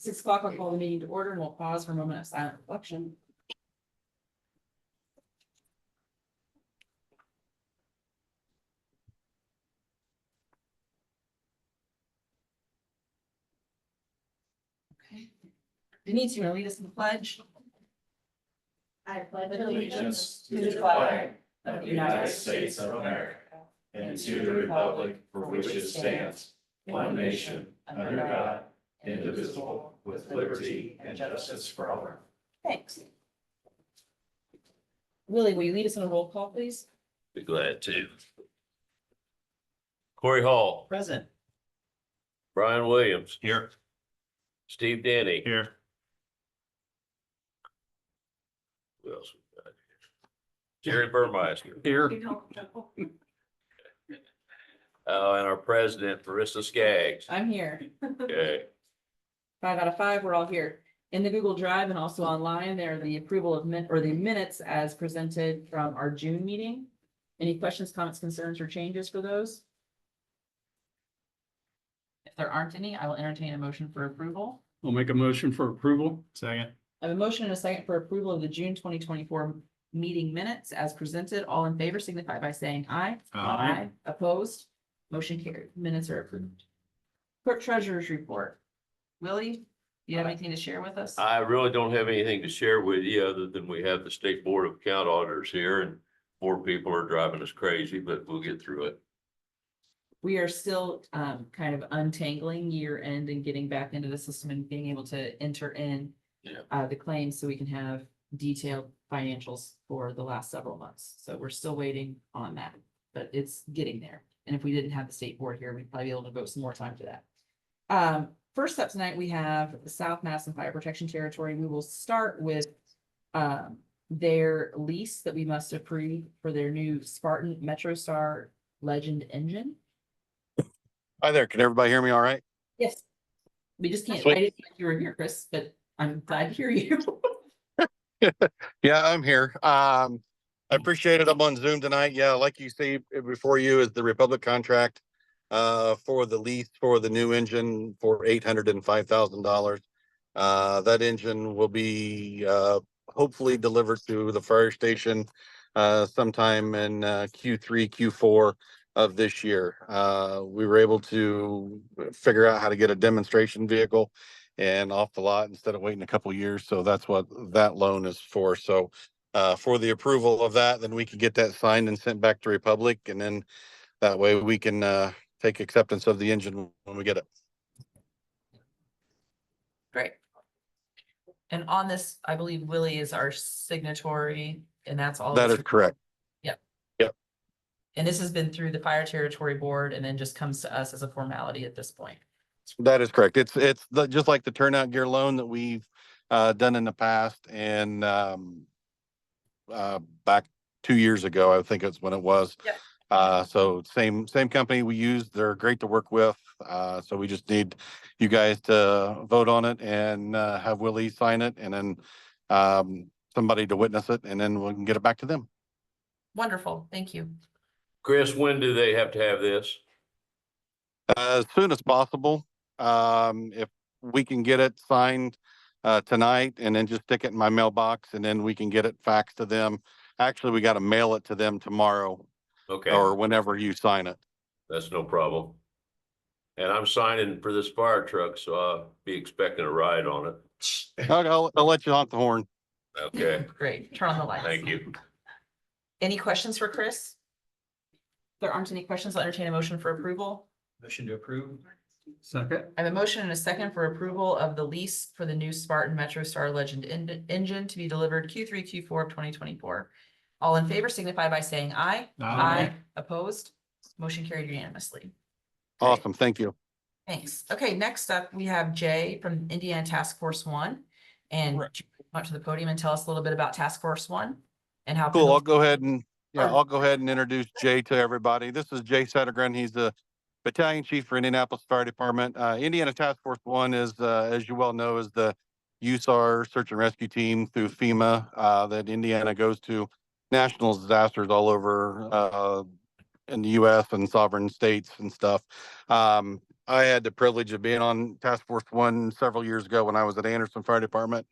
6 o'clock, I'll call the meeting to order and we'll pause for a moment of silent reflection. Okay. Denise, you want to lead us in the pledge? I pledge Allegiance to the flag of the United States of America and to the republic for which it stands, one nation, under God, indivisible, with liberty and justice for all. Thanks. Willie, will you lead us in a roll call, please? Be glad to. Corey Hall, Present. Brian Williams, Here. Steve Denny. Here. Who else we got here? Jerry Burmeister. Here. And our president, Marissa Skaggs. I'm here. Okay, 5 out of 5, we're all here. In the Google Drive and also online, there are the approval of the minutes as presented from our June meeting. Any questions, comments, concerns, or changes for those? If there aren't any, I will entertain a motion for approval. I'll make a motion for approval. Second. I have a motion and a second for approval of the June 2024 meeting minutes as presented. All in favor signify by saying aye. Aye. Opposed? Motion carried. Minutes are approved. Clerk treasurer's report. Willie, do you have anything to share with us? I really don't have anything to share with you other than we have the State Board of Account Auditors here and 4 people are driving us crazy, but we'll get through it. We are still kind of untangling year end and getting back into the system and being able to enter in the claims so we can have detailed financials for the last several months. So we're still waiting on that, but it's getting there. And if we didn't have the state board here, we'd probably be able to devote some more time to that. First up tonight, we have the South Madison Fire Protection Territory. We will start with their lease that we must approve for their new Spartan MetroStar Legend engine. Hi there. Can everybody hear me all right? Yes. We just can't, I Sweet. didn't think you were here, Chris, but I'm glad to hear you. Yeah, I'm here. I appreciate it. I'm on Zoom tonight. Yeah, like you see before you is the Republic contract for the lease for the new engine for $805,000. That engine will be hopefully delivered to the fire station sometime in Q3, Q4 of this year. We were able to figure out how to get a demonstration vehicle and off the lot instead of waiting a couple years. So that's what that loan is for. So for the approval of that, then we can get that signed and sent back to Republic. And then that way we can take acceptance of the engine when we get it. Great. And on this, I believe Willie is our signatory and that's all. That is correct. And this has been through the Fire Territory Board and then just comes to us as a formality at this point. That is correct. It's just like the turnout gear loan that we've done in the past. And back 2 years ago, I think it's when it was. Yep. So same company we use. They're great to work with. So we just need you guys to vote on it and have Willie sign it and then somebody to witness it, and then we can get it back to them. Wonderful. Thank you. Chris, when do they have to have this? As soon as possible. If we can get it signed tonight and then just stick it in my mailbox and then we can get it faxed to them. Actually, we got to mail it to them tomorrow Okay, or whenever you sign it. that's no problem. And I'm signing for this fire truck, so I'll be expecting a ride on it. I'll let you honk the horn. Okay, Great. Turn on the lights. thank you. Any questions for Chris? If there aren't any questions, I'll entertain a motion for approval. Motion to approve. Second. I have a motion and a second for approval of the lease for the new Spartan MetroStar Legend engine to be delivered Q3, Q4 of 2024. All in favor signify by saying aye. Opposed? Motion carried unanimously. Awesome. Thank you. Thanks. Okay, next up, we have Jay from Indiana Task Force One. And Right. Jay, come up to the podium and tell us a little bit about Task Force One and how. Cool. I'll go ahead and Sure. I'll go ahead and introduce Jay to everybody. This is Jay Settergren. He's the battalion chief for Indianapolis Fire Department. Indiana Task Force One is, as you well know, is the USAR search and rescue team through FEMA that Indiana goes to national disasters all over in the U.S. and sovereign states and stuff. I had the privilege of being on Task Force One several years ago when I was at Anderson Fire Department.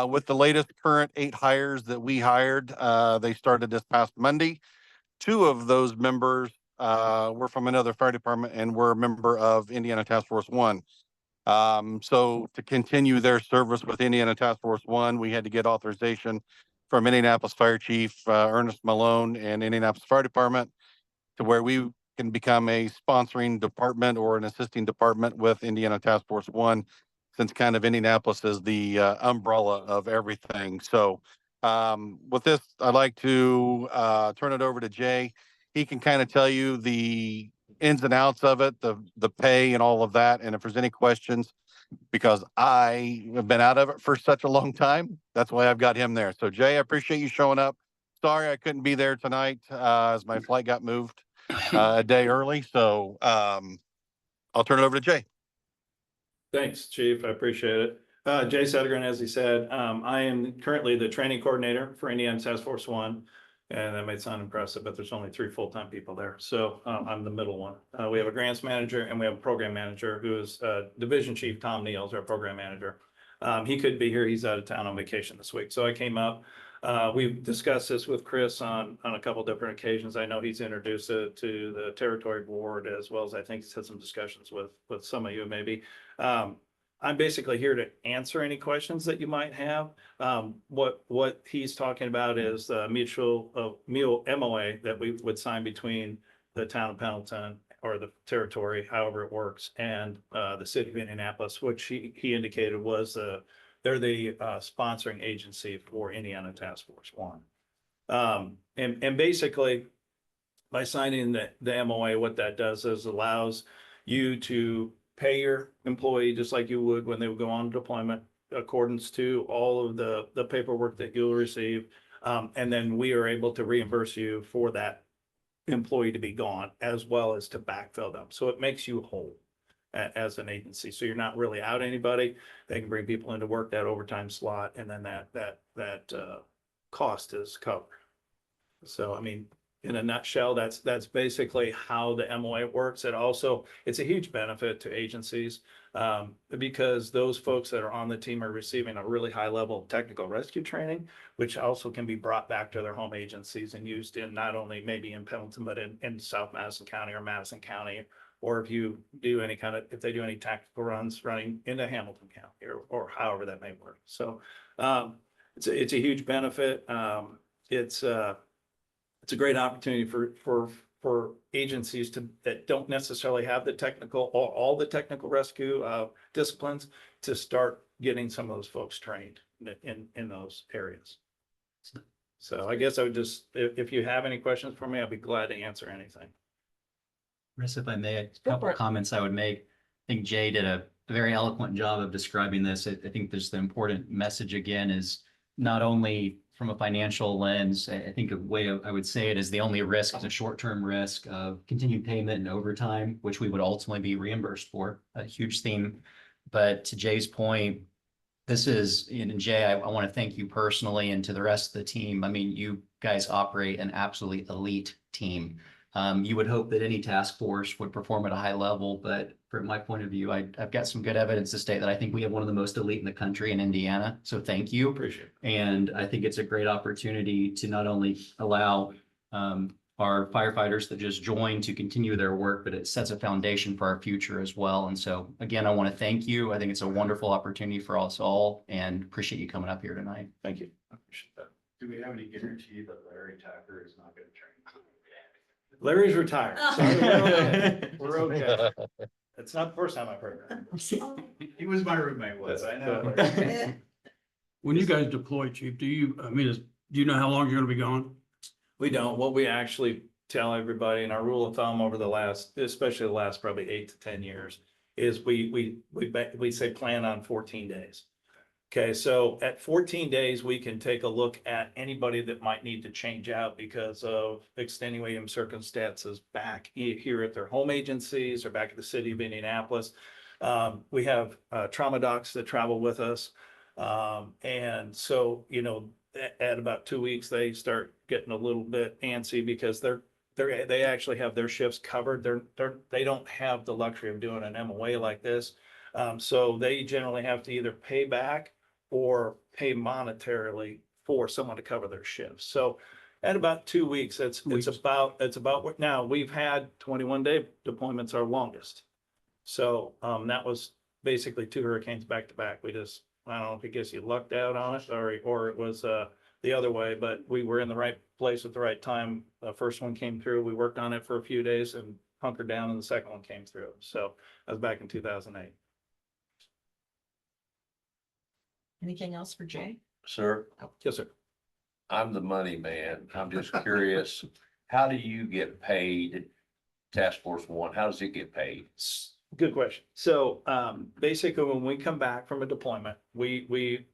With the latest current 8 hires that we hired, they started this past Monday. 2 of those members were from another fire department and were a member of Indiana Task Force One. So to continue their service with Indiana Task Force One, we had to get authorization from Indianapolis Fire Chief Ernest Malone and Indianapolis Fire Department to where we can become a sponsoring department or an assisting department with Indiana Task Force One, since kind of Indianapolis is the umbrella of everything. So with this, I'd like to turn it over to Jay. He can kind of tell you the ins and outs of it, the pay and all of that. And if there's any questions, because I have been out of it for such a long time, that's why I've got him there. So Jay, I appreciate you showing up. Sorry I couldn't be there tonight as my flight got moved a day early. So I'll turn it over to Jay. Thanks, Chief. I appreciate it. Jay Sedgren, as he said, I am currently the training coordinator for Indiana Task Force One. And that might sound impressive, but there's only 3 full-time people there. So I'm the middle one. We have a grants manager and we have a program manager who is Division Chief Tom Neals, our program manager. He couldn't be here. He's out of town on vacation this week. So I came up. We've discussed this with Chris on a couple different occasions. I know he's introduced it to the territory board, as well as I think he's had some discussions with some of you maybe. I'm basically here to answer any questions that you might have. What he's talking about is the mutual MOA that we would sign between the town of Pendleton or the territory, however it works, and the city of Indianapolis, which he indicated was they're the sponsoring agency for Indiana Task Force One. And basically, by signing the MOA, what that does is allows you to pay your employee just like you would when they would go on deployment, accordance to all of the paperwork that you'll receive. And then we are able to reimburse you for that employee to be gone, as well as to backfill them. So it makes you whole as an agency. So you're not really out anybody. They can bring people into work that overtime slot, and then that cost is covered. So, I mean, in a nutshell, that's basically how the MOA works. It's a huge benefit to agencies because those folks that are on the team are receiving a really high level of technical rescue training, which also can be brought back to their home agencies and used in not only maybe in Pendleton, but in South Madison County or Madison County, or if they do any tactical runs running into Hamilton County or however that may work. So it's a huge benefit. It's a great opportunity for agencies that don't necessarily have the technical or all the technical rescue disciplines to start getting some of those folks trained in those areas. So I guess I would just, if you have any questions for me, I'll be glad to answer anything. Chris, if I may, a Go couple for it. comments I would make. I think Jay did a very eloquent job of describing this. I think there's the important message again is not only from a financial lens, I think a way I would say it is the only risk is a short-term risk of continued payment and overtime, which we would ultimately be reimbursed for, a huge theme. But to Jay's point, this is, and Jay, I want to thank you personally and to the rest of the team. I mean, you guys operate an absolutely elite team. You would hope that any task force would perform at a high level, but from my point of view, I've got some good evidence to state that I think we have one of the most elite in the country in Indiana. So thank you. Appreciate it. And I think it's a great opportunity to not only allow our firefighters that just joined to continue their work, but it sets a foundation for our future as well. And so again, I want to thank you. I think it's a wonderful opportunity for us all and appreciate you coming up here tonight. Thank you. I appreciate that. Do we have any guarantee that Larry Tucker is not going to train? Larry's retired. So we're okay. We're okay. It's not the first time I've heard that. He was my roommate once, I know. When you guys deploy, chief, do you know how long you're gonna be gone? We don't. What we actually tell everybody, and our rule of thumb over especially the last probably 8 to 10 years, is we say plan on 14 days. Okay, so at 14 days, we can take a look at anybody that might need to change out because of extenuating circumstances back here at their home agencies or back at the city of Indianapolis. We have trauma docs that travel with us. And so, at about 2 weeks, they start getting a little bit antsy because they're they actually have their shifts covered. They don't have the luxury of doing an MOA like this. So they generally have to either pay back or pay monetarily for someone to cover their shifts. So at about 2 weeks, it's about what now we've had 21-day deployments our longest. So that was basically 2 hurricanes back to back. We just, I don't know if it gives you lucked out on it or it was the other way, but we were in the right place at the right time. The first one came through. We worked on it for a few days and hunkered down, and the second one came through. So that was back in 2008. Anything else for Jay? Sir, Yes, sir. I'm the money man. I'm just curious, how do you get paid? Task Force One, how does it get paid? Good question. So basically, when we come back from a deployment,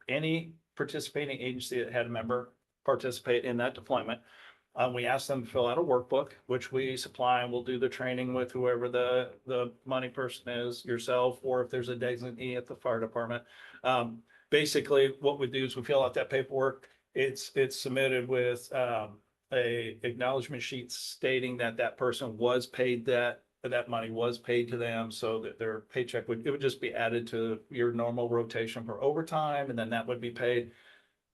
any participating agency that had a member participate in that deployment, we ask them to fill out a workbook, which we supply, and we'll do the training with whoever the money person is, yourself, or if there's a designee at the fire department. Basically, what we do is we fill out that paperwork. It's submitted with a acknowledgement sheet stating that person was paid that money was paid to them, so that their paycheck would just be added to your normal rotation for overtime, and then that would be paid.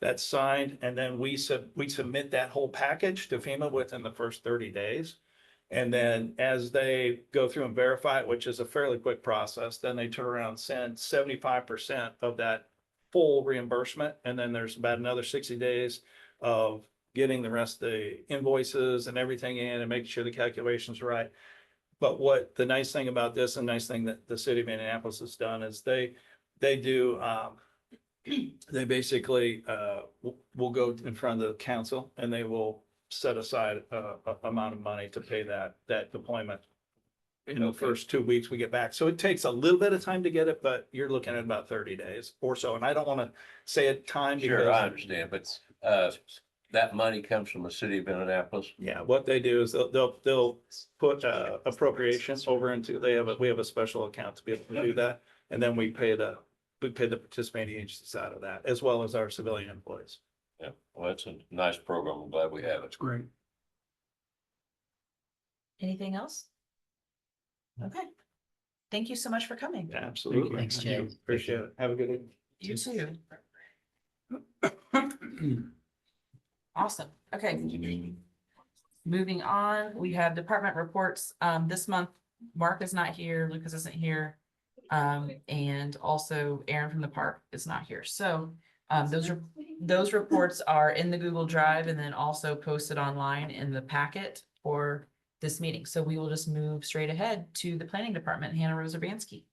That's signed, and then we submit that whole package to FEMA within the first 30 days. And then as they go through and verify it, which is a fairly quick process, then they turn around and send 75% of that full reimbursement. And then there's about another 60 days of getting the rest of the invoices and everything in and making sure the calculations are right. But what the nice thing about this, and nice thing that the city of Minneapolis has done is they do, they basically will go in front of the council and they will set aside a amount of money to pay that deployment in the first 2 weeks we get back. So it takes a little bit of time to get it, but you're looking at about 30 days or so. And I don't want to say a time Sure, because I understand, but that money comes from the city of Minneapolis. yeah, what they do is they'll put appropriations over into, we have a special account to be able to do that. And then we pay the participating agencies out of that, as well as our civilian employees. Yeah, well, that's a nice program. I'm glad we have it. That's great. Anything else? Okay. Thank you so much for coming. Absolutely. Thanks, Jay. Appreciate it. Have a good evening. You too. Awesome. Okay. Moving on, we have department reports. This month, Mark is not here, Lucas isn't here. And also Aaron from the park is not here. So those reports are in the Google Drive and then also posted online in the packet for this meeting. So we will just move straight ahead to the planning department, Hannah Rose Urbanski.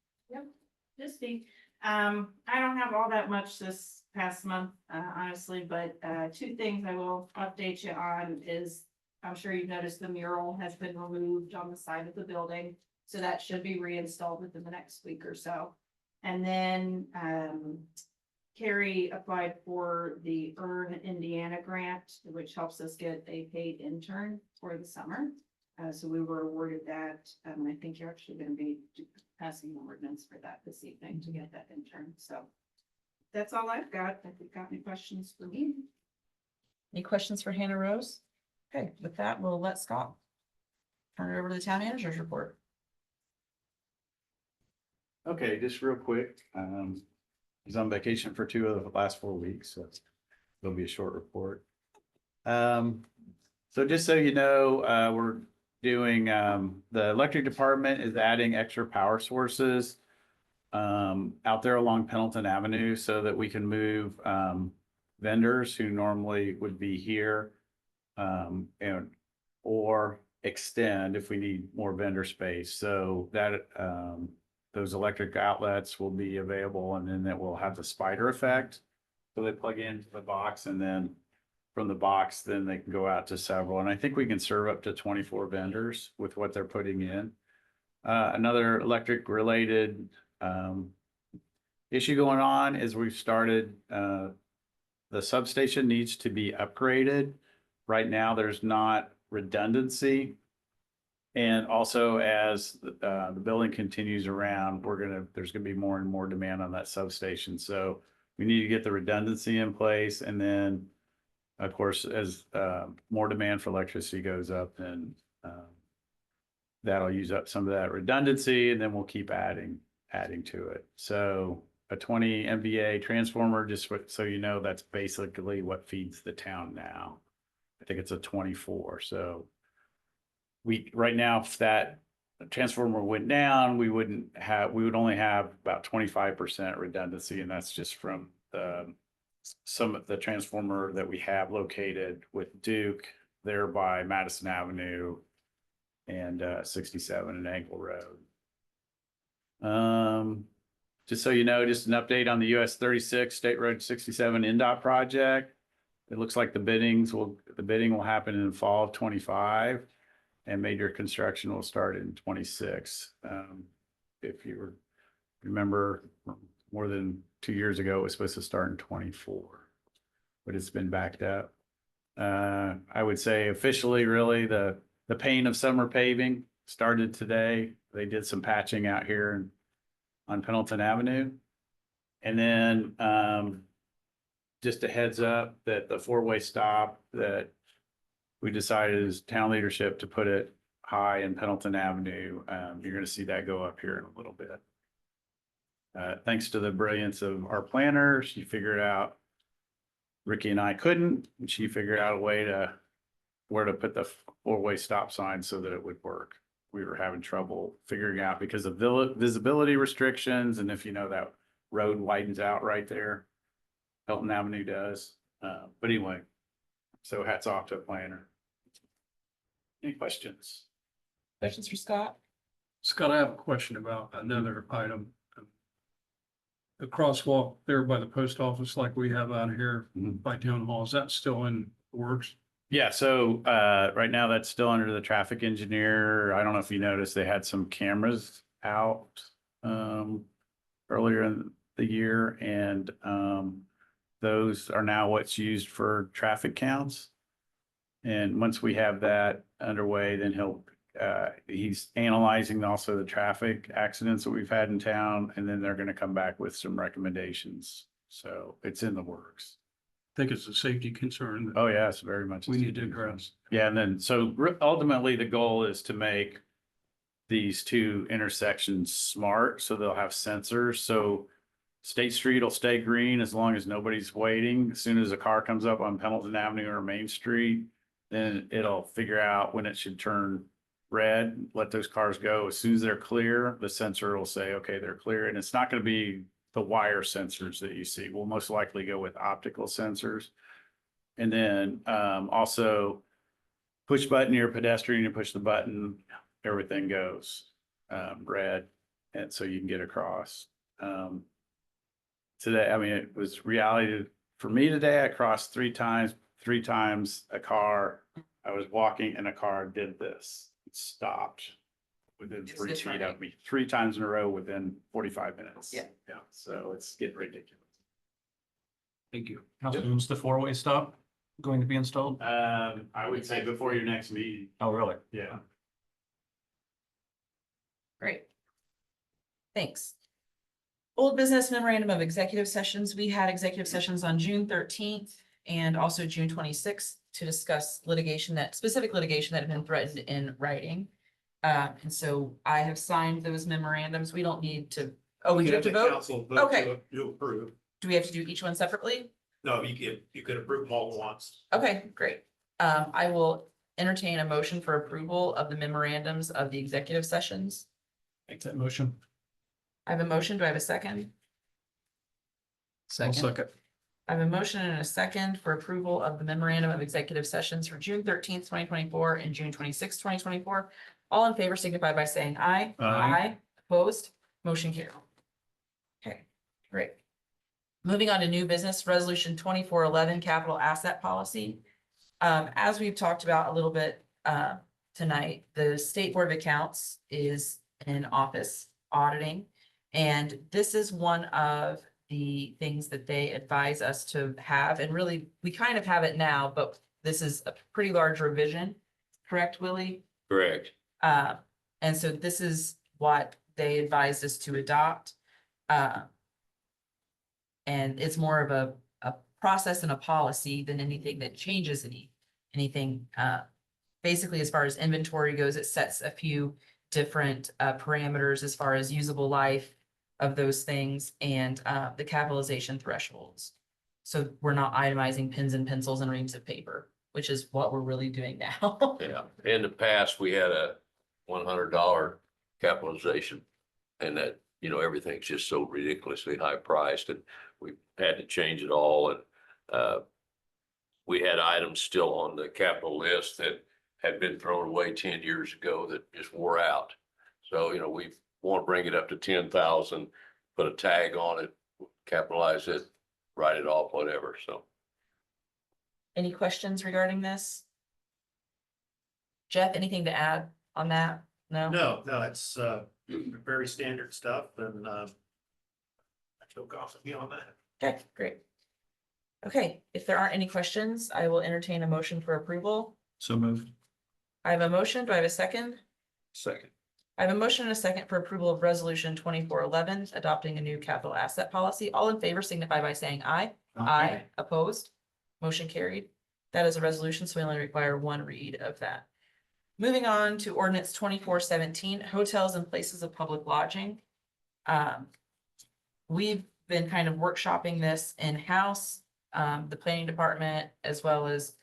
Just be, I don't have all that much this past month, honestly, but 2 things I will update you on is, I'm sure you've noticed the mural has been removed on the side of the building. So that should be reinstalled within the next week or so. And then Carrie applied for the Earn Indiana grant, which helps us get a paid intern for the summer. So we were awarded that. I think you're actually going to be passing the ordinance for that this evening to get that intern. So that's all I've got. If you've got any questions for me. Any questions for Hannah Rose? Okay, with that, we'll let Scott turn it over to the town manager's report. Okay, just real quick. He's on vacation for 2 of the last 4 weeks, so it'll be a short report. So just so you know, we're doing, the electric department is adding extra power sources out there along Pendleton Avenue so that we can move vendors who normally would be here or extend if we need more vendor space. So that those electric outlets will be available, and then it will have the spider effect. So they plug into the box, and then from the box, then they can go out to several. And I think we can serve up to 24 vendors with what they're putting in. Another electric related issue going on is we've started, the substation needs to be upgraded. Right now, there's not redundancy. And also as the building continues around, there's gonna be more and more demand on that substation. So we need to get the redundancy in place. And then, of course, as more demand for electricity goes up, then That'll use up some of that redundancy and then we'll keep adding to it. So a 20 MVA transformer, so you know, that's basically what feeds the town now. I think it's a 24. So right now, if that transformer went down, we would only have about 25% redundancy, and that's just from some of the transformer that we have located with Duke there by Madison Avenue and 67 and Angle Road. Just so you know, just an update on the US 36 State Road 67 NDOT project. It looks like the bidding will happen in the fall of 25 and major construction will start in 26. If you remember, more than 2 years ago, it was supposed to start in 24, but it's been backed up. I would say officially, really, the pain of summer paving started today. They did some patching out here on Pendleton Avenue. And then just a heads up that the four-way stop that we decided as town leadership to put it high in Pendleton Avenue. You're going to see that go up here in a little bit. Thanks to the brilliance of our planner, she figured out, Ricky and I couldn't, and she figured out a way to where to put the four-way stop sign so that it would work. We were having trouble figuring out because of visibility restrictions. And if you know, that road widens out right there, Pelton Avenue does. But anyway, so hats off to a planner. Any questions? Questions for Scott? Scott, I have a question about another item. The crosswalk there by the post office like we have out here by town hall, is that still in the works? Yeah, so right now that's still under the traffic engineer. I don't know if you noticed, they had some cameras out earlier in the year, and those are now what's used for traffic counts. And once we have that underway, then he's analyzing also the traffic accidents that we've had in town, and then they're going to come back with some recommendations. So it's in the works. I think it's a safety concern that Oh, yeah, it's very much. we need to address. Yeah, and then so ultimately the goal is to make these two intersections smart, so they'll have sensors. So State Street will stay green as long as nobody's waiting. As soon as a car comes up on Pendleton Avenue or Main Street, then it'll figure out when it should turn red, let those cars go. As soon as they're clear, the sensor will say, okay, they're clear. And it's not going to be the wire sensors that you see. We'll most likely go with optical sensors. And then also push button, you're a pedestrian, you push the button, everything goes red. And so you can get across. Today, I mean, it was reality for me today. I crossed three times a car. I was walking and a car did this. It stopped within 3 feet of me 3 times in a row within 45 minutes. Yeah. Yeah. So it's getting ridiculous. Thank you. How soon's the four-way stop going to be installed? I would say before your next meeting. Oh, really? Yeah. Great. Thanks. Old business memorandum of executive sessions. We had executive sessions on June 13th and also June 26th to discuss specific litigation that had been threatened in writing. And so I have signed those memorandums. We don't need to, we do have to vote? Okay. You approve. Do we have to do each one separately? No, you could approve them all at once. Okay, great. I will entertain a motion for approval of the memorandums of the executive sessions. Make that motion. I have a motion. Do I have a second? I'll second. I have a motion and a second for approval of the memorandum of executive sessions for June 13th, 2024 and June 26th, 2024. All in favor signify by saying aye. Aye. Opposed, motion carried. Okay, great. Moving on to new business, resolution 2411 capital asset policy. As we've talked about a little bit tonight, the State Board of Accounts is in office auditing. And this is one of the things that they advise us to have. And really, we kind of have it now, but this is a pretty large revision. Correct, Willie? Correct. And so this is what they advised us to adopt. And it's more of a process and a policy than anything that changes anything basically, as far as inventory goes, it sets a few different parameters as far as usable life of those things and the capitalization thresholds. So we're not itemizing pens and pencils and reams of paper, which is what we're really doing now. Yeah, in the past, we had a $100 capitalization. And that, everything's just so ridiculously high priced and we had to change it all and we had items still on the capital list that had been thrown away 10 years ago that just wore out. So, we want to bring it up to 10,000, put a tag on it, capitalize it, write it off, whatever, so. Any questions regarding this? Jeff, anything to add on that? No? No, it's very standard stuff and I feel confident on that. Okay, great. Okay, if there aren't any questions, I will entertain a motion for approval. So moved. I have a motion. Do I have a second? Second. I have a motion and a second for approval of resolution 2411, adopting a new capital asset policy. All in favor signify by saying aye. Aye. Opposed? Motion carried. That is a resolution, so we only require one read of that. Moving on to ordinance 2417, hotels and places of public lodging. We've been kind of workshopping this in-house, the planning department, as well as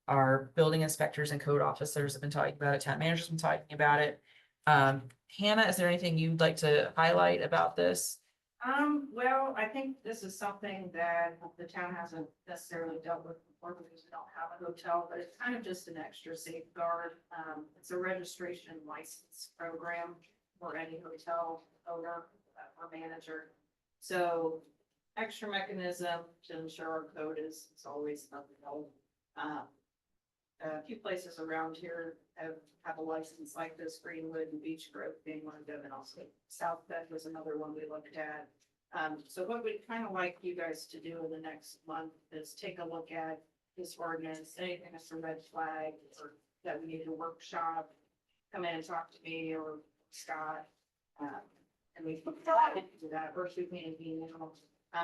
our building inspectors and code officers have been talking about it, town managers have been talking about it. Hannah, is there anything you'd like to highlight about this? Well, I think this is something that the town hasn't necessarily dealt with before because we don't have a hotel, but it's kind of just an extra safeguard. It's a registration license program for any hotel owner or manager. So extra mechanism to ensure our code is always upheld. A few places around here have a license like this, Greenwood and Beach Grove being one of them, and also South Bend was another one we looked at. So what we'd kind of like you guys to do in the next month is take a look at this ordinance, anything that's a red flag or that we need to workshop, come in and talk to me or Scott. And we can do that, or shoot me an email.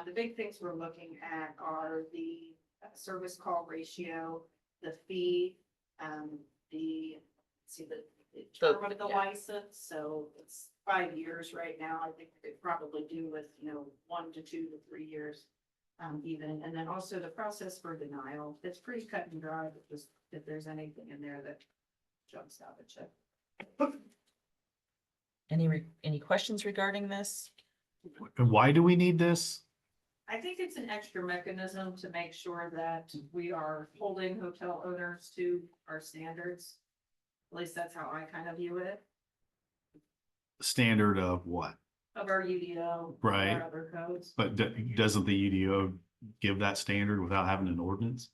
The big things we're looking at are the service call ratio, the fee, the term of the license, so it's 5 years right now. I think they probably do with, 1 to 2 to 3 years, even. And then also the process for denial. It's pretty cut and dry, but just if there's anything in there that jumps out at you. Any questions regarding this? Why do we need this? I think it's an extra mechanism to make sure that we are holding hotel owners to our standards. At least that's how I kind of view it, Standard of what? of our UDO. Right. Our other codes. But doesn't the UDO give that standard without having an ordinance?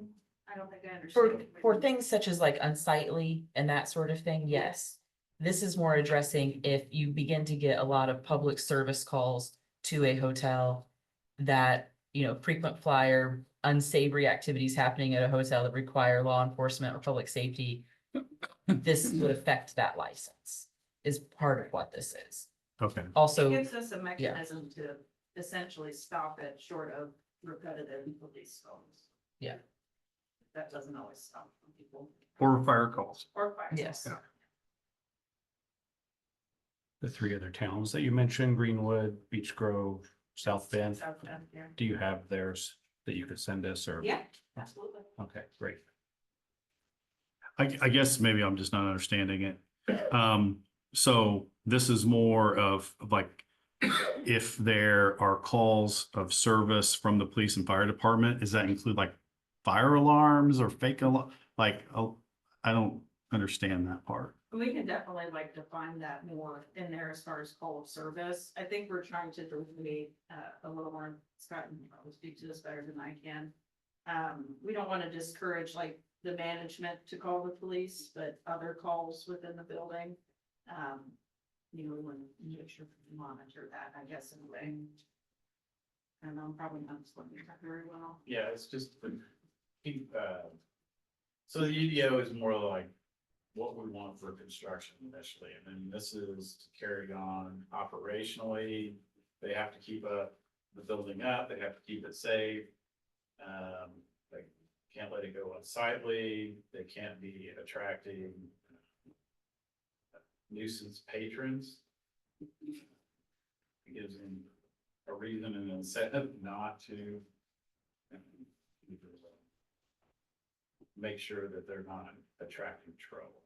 I don't think I For, understand. for things such as like unsightly and that sort of thing, yes. This is more addressing if you begin to get a lot of public service calls to a hotel that, frequent flyer, unsavory activities happening at a hotel that require law enforcement or public safety. This would affect that license, is part of what this is. Okay. It Also, gives us a mechanism to essentially stop it short of repetitive police calls. Yeah. That doesn't always stop people Or fire calls. or fire. yes. Yeah. The three other towns that you mentioned, Greenwood, Beach Grove, South Bend, South Bend, yeah. do you have theirs that you could send us or? Yeah, absolutely. Okay, great. I guess maybe I'm just not understanding it. So this is more of like, if there are calls of service from the police and fire department, does that include like fire alarms or fake alarm? Like, I don't understand that part. We can definitely define that more in there as far as call of service. I think we're trying to delineate a little more. Scott can probably speak to this better than I can. We don't want to discourage the management to call the police, but other calls within the building. We want to make sure we monitor that, I guess, in a way. And I'm probably not explaining that very well. Yeah, it's just, so the UDO is more like what we want for construction initially, and then this is carried on operationally. They have to keep the building up, they have to keep it safe. can't let it go unsightly, they can't be attracting nuisance patrons. It gives them a reason and incentive not to make sure that they're not attracting trouble.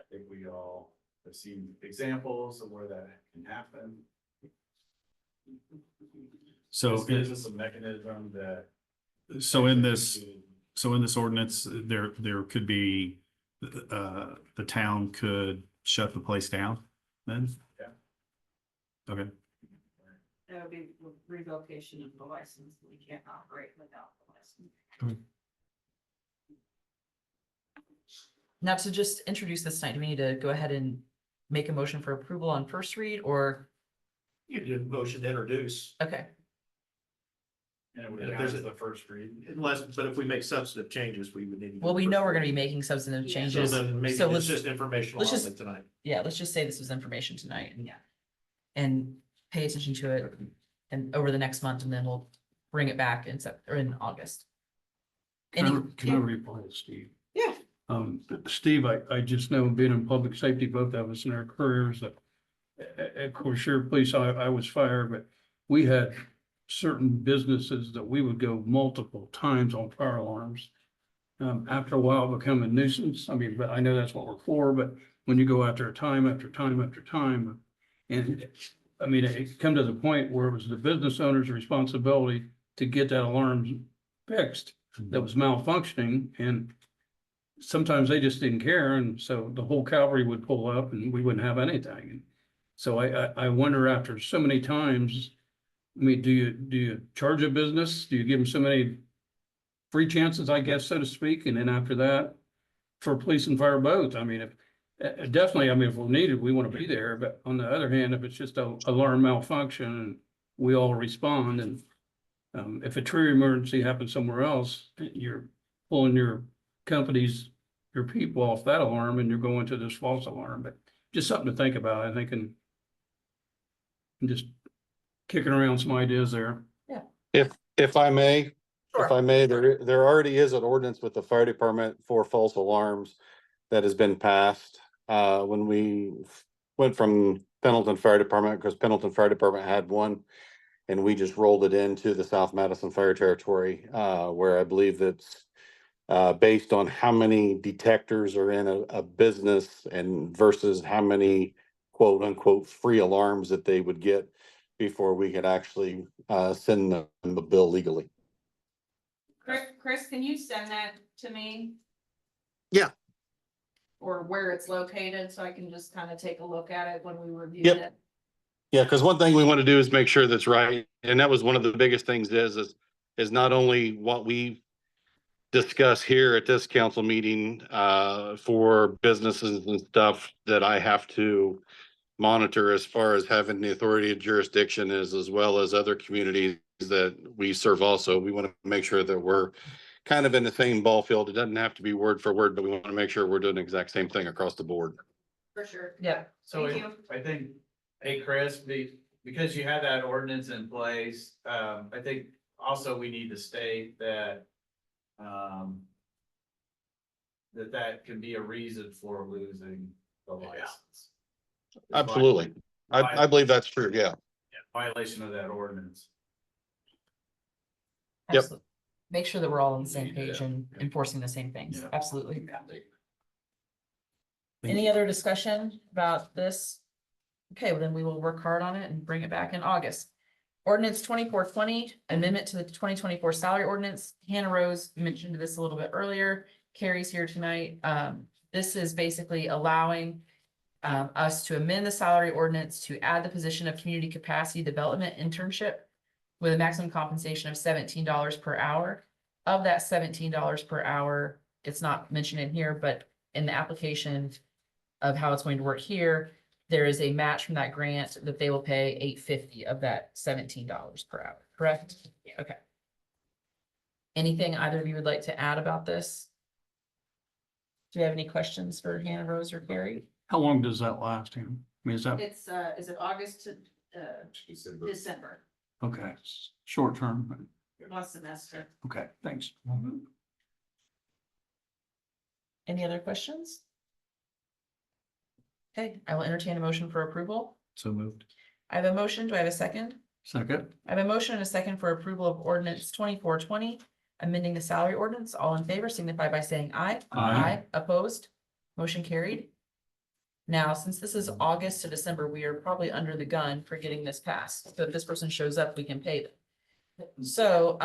I think we all have seen examples of where that can happen. So, This gives us a mechanism that. so in this, so in this ordinance, there could be, the town could shut the place down then? Yeah. Okay, That would be revocation of the license. We can't operate without the license. Now to just introduce this tonight, do we need to go ahead and make a motion for approval on first read or, You did a motion to introduce, okay, And it would And if count there's as a- the first read. unless, but if we make substantive changes, we would need. to do well, we know first we're gonna be reading. making substantive Yeah. So changes. then maybe So it's let's, just informational let's just- only tonight. yeah, let's just say this was information tonight. Yeah. And pay attention to it and over the next month, and then we'll bring it back in or in August. Any, Can I reply to Steve? Yeah. Steve, I just know being in public safety, both of us in our careers, that of course, you're a police, I was fire, but we had certain businesses that we would go multiple times on fire alarms. After a while, it become a nuisance. I mean, but I know that's what we're for, but when you go after time after time after time, and I mean, it come to the point where it was the business owner's responsibility to get that alarm fixed that was malfunctioning, and sometimes they just didn't care, and so the whole cavalry would pull up and we wouldn't have anything. And so I wonder, after so many times, I mean, do you charge a business? Do you give them so many free chances, I guess, so to speak? And then after that, for police and fire both, I mean, if definitely, I mean, if we're needed, we want to be there, but on the other hand, if it's just a alarm malfunction and we all respond, and if a tree emergency happens somewhere else, you're pulling your companies, your people off that alarm, and you're going to this false alarm. But just something to think about, I think, and just kicking around some ideas there. If I may, Sure. if I may, there already is an ordinance with the fire department for false alarms that has been passed. When we went from Pendleton Fire Department, because Pendleton Fire Department had one, and we just rolled it into the South Madison Fire Territory, where I believe that's based on how many detectors are in a business and versus how many quote unquote free alarms that they would get before we could actually send them a bill legally. Chris, can you send that to me? Yeah. Or where it's located, so I can just kind of take a look at it when we review Yep. it? Yeah, because one thing we want to do is make sure that's right, and that was one of the biggest things is not only what we discuss here at this council meeting for businesses and stuff that I have to monitor as far as having the authority of jurisdiction as well as other communities that we serve also. We want to make sure that we're kind of in the same ball field. It doesn't have to be word for word, but we want to make sure we're doing the exact same thing across the board. For sure. Yeah. So Thank you. I think, hey, Chris, because you have that ordinance in place, I think also we need to state that that can be a reason for losing the license. Absolutely. I believe that's true. Yeah. Violation of that ordinance. Yep. Absolutely. Make sure that we're all on the same page and enforcing the same things. Yeah. Absolutely. Any other discussion about this? Okay, well then we will work hard on it and bring it back in August. Ordinance 2420, amendment to the 2024 salary ordinance. Hannah Rose mentioned this a little bit earlier. Carrie's here tonight. This is basically allowing us to amend the salary ordinance to add the position of community capacity development internship with a maximum compensation of $17 per hour. Of that $17 per hour, it's not mentioned in here, but in the application of how it's going to work here, there is a match from that grant that they will pay $8.50 of that $17 per hour, correct? Okay. Anything either of you would like to add about this? Do you have any questions for Hannah Rose or Carrie? How long does that last, Tim? I mean, is that, It's, is it August to, December? okay, short term? last semester. Okay, thanks. Any other questions? Okay, I will entertain a motion for approval. So moved. I have a motion. Do I have a second? Second. I have a motion and a second for approval of ordinance 2420, amending the salary ordinance. All in favor signify by saying aye. Aye. Opposed? Motion carried. Now, since this is August to December, we are probably under the gun for getting this passed. So if this person shows up, we can pay them. So,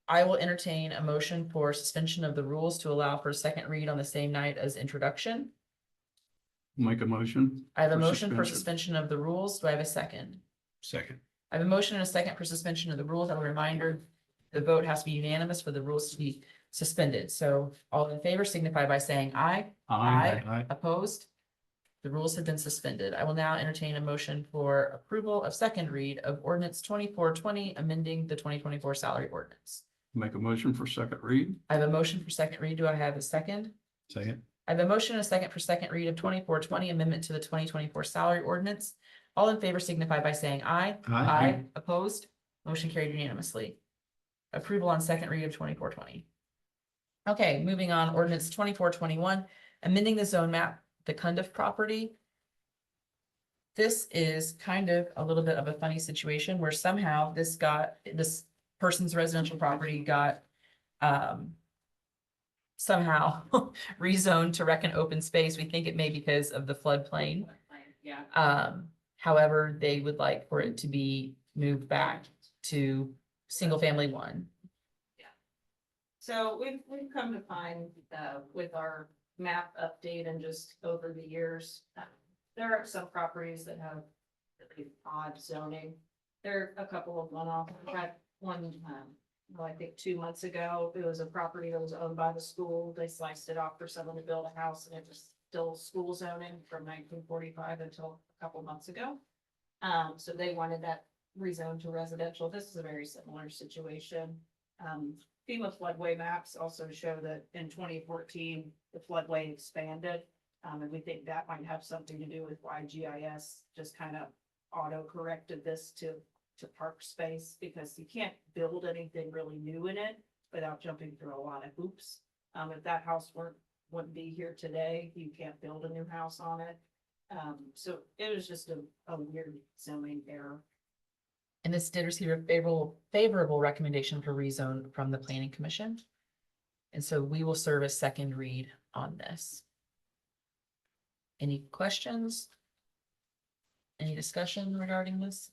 I will entertain a motion for suspension of the rules to allow for a second read on the same night as introduction. Make a motion. I have a For motion for suspension. suspension of the rules. Do I have a second? Second. I have a motion and a second for suspension of the rules. As a reminder, the vote has to be unanimous for the rules to be suspended. So all in favor signify by saying aye. Aye. Opposed? The rules have been suspended. I will now entertain a motion for approval of second read of ordinance 2420, amending the 2024 salary ordinance. Make a motion for second read. I have a motion for second read. Do I have a second? Second. I have a motion and a second for second read of 2420, amendment to the 2024 salary ordinance. All in favor signify by saying aye. Opposed? Motion carried unanimously. Approval on second read of 2420. Okay, moving on, ordinance 2421, amending the zone map, the Cundiff property. This is kind of a little bit of a funny situation where somehow this person's residential property got somehow rezoned to rec and open space. We think it may be because of the floodplain. Yeah. However, they would like for it to be moved back to single family one. So we've come to find, with our map update and just over the years, there are some properties that have really odd zoning. There are a couple of one-off. We had one, I think 2 months ago, it was a property that was owned by the school. They sliced it off for someone to build a house, and it was still school zoning from 1945 until a couple months ago. So they wanted that rezoned to residential. This is a very similar situation. FEMA floodway maps also show that in 2014, the floodway expanded. And we think that might have something to do with why GIS just kind of auto-corrected this to park space, because you can't build anything really new in it without jumping through a lot of hoops. If that house wouldn't be here today, you can't build a new house on it. So it was just a weird zoning error. And this did receive a favorable recommendation for rezone from the planning commission. And so we will serve a second read on this. Any questions? Any discussion regarding this?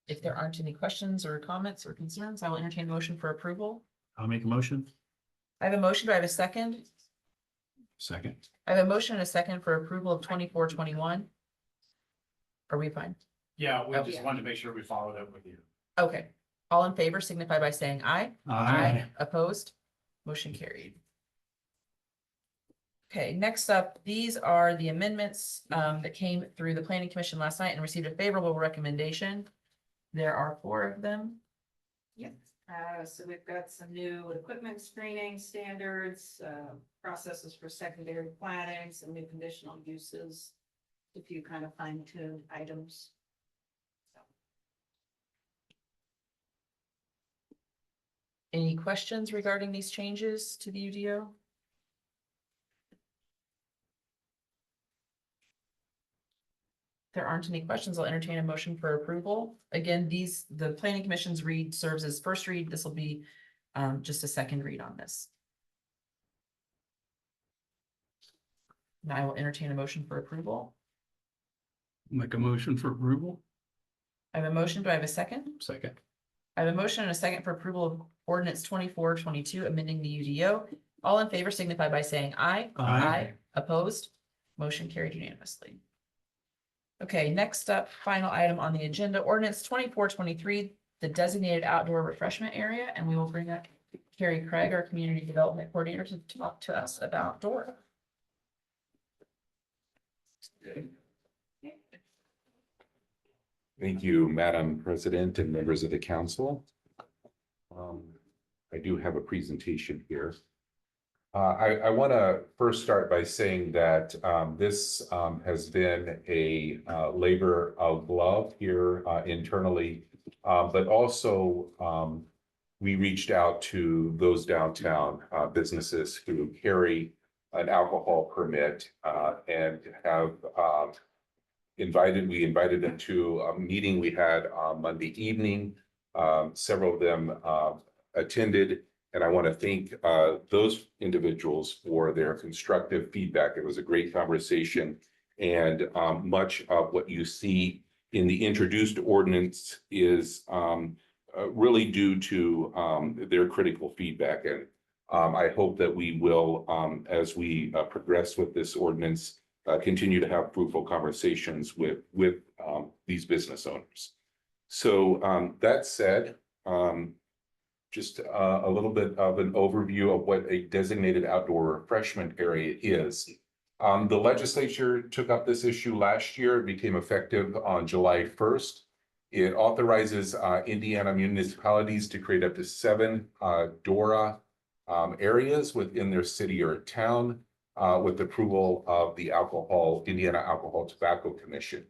If there aren't any questions or comments or concerns, I will entertain a motion for approval. I'll make a motion. I have a motion. Do I have a second? Second. I have a motion and a second for approval of 2421. Are we fine? Yeah, we Okay. just wanted to make sure we followed up with you. Okay. All in favor signify by saying aye. Opposed? Motion carried. Okay, next up, these are the amendments that came through the planning commission last night and received a favorable recommendation. There are 4 of them. Yep. So we've got some new equipment screening standards, processes for secondary planning, some new conditional uses, a few kind of fine-tuned items. Any questions regarding these changes to the UDO? If there aren't any questions, I'll entertain a motion for approval. Again, the planning commission's read serves as first read. This will be just a second read on this. And I will entertain a motion for approval. Make a motion for approval. I have a motion. Do I have a second? Second. I have a motion and a second for approval of ordinance 2422, amending the UDO. All in favor signify by saying aye. Opposed? Motion carried unanimously. Okay, next up, final item on the agenda, ordinance 2423, the designated outdoor refreshment area, and we will bring up Carrie Craig, our community development coordinator, to talk to us about DORA. Thank you, Madam President and members of the council. I do have a presentation here. I want to first start by saying that this has been a labor of love here internally, but also we reached out to those downtown businesses who carry an alcohol permit and have we invited them to a meeting we had on Monday evening. Several of them attended. And I want to thank those individuals for their constructive feedback. It was a great conversation. And much of what you see in the introduced ordinance is really due to their critical feedback. And I hope that we will, as we progress with this ordinance, continue to have fruitful conversations with these business owners. So that said, just a little bit of an overview of what a designated outdoor refreshment area is. The legislature took up this issue last year. It became effective on July 1st. It authorizes Indiana municipalities to create up to 7 DORA areas within their city or town with approval of the Indiana Alcohol Tobacco Commission.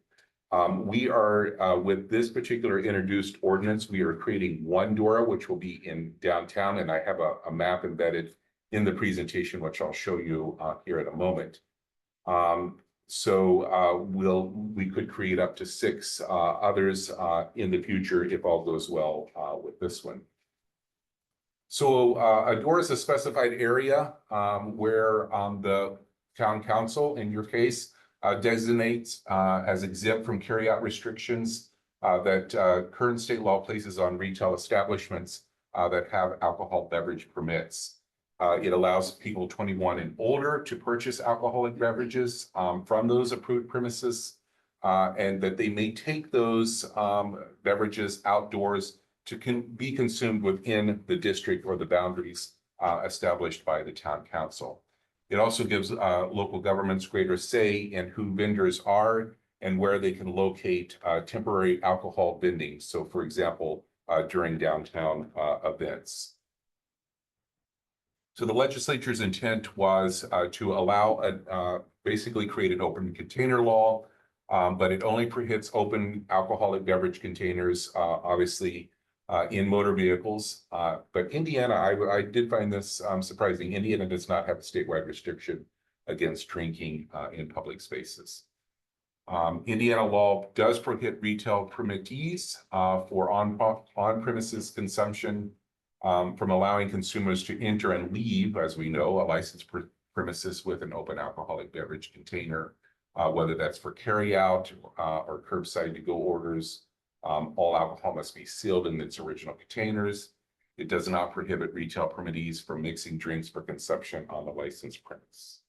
We are, with this particular introduced ordinance, we are creating 1 DORA, which will be in downtown, and I have a map embedded in the presentation, which I'll show you here in a moment. We could create up to 6 others in the future if all goes well with this one. So a DORA is a specified area where the town council, in your case, designates as exempt from carryout restrictions that current state law places on retail establishments that have alcohol beverage permits. It allows people 21 and older to purchase alcoholic beverages from those approved premises, and that they may take those beverages outdoors to be consumed within the district or the boundaries established by the town council. It also gives local governments greater say in who vendors are and where they can locate temporary alcohol vending. So for example, during downtown events. So the legislature's intent was to allow basically create an open container law, but it only prohibits open alcoholic beverage containers, obviously, in motor vehicles. But Indiana, I did find this surprising. Indiana does not have a statewide restriction against drinking in public spaces. Indiana law does prohibit retail permittees for on-premises consumption from allowing consumers to enter and leave, as we know, a licensed premises with an open alcoholic beverage container, whether that's for carryout or curbside to-go orders. All alcohol must be sealed in its original containers. It does not prohibit retail permittees from mixing drinks for consumption on the licensed premise.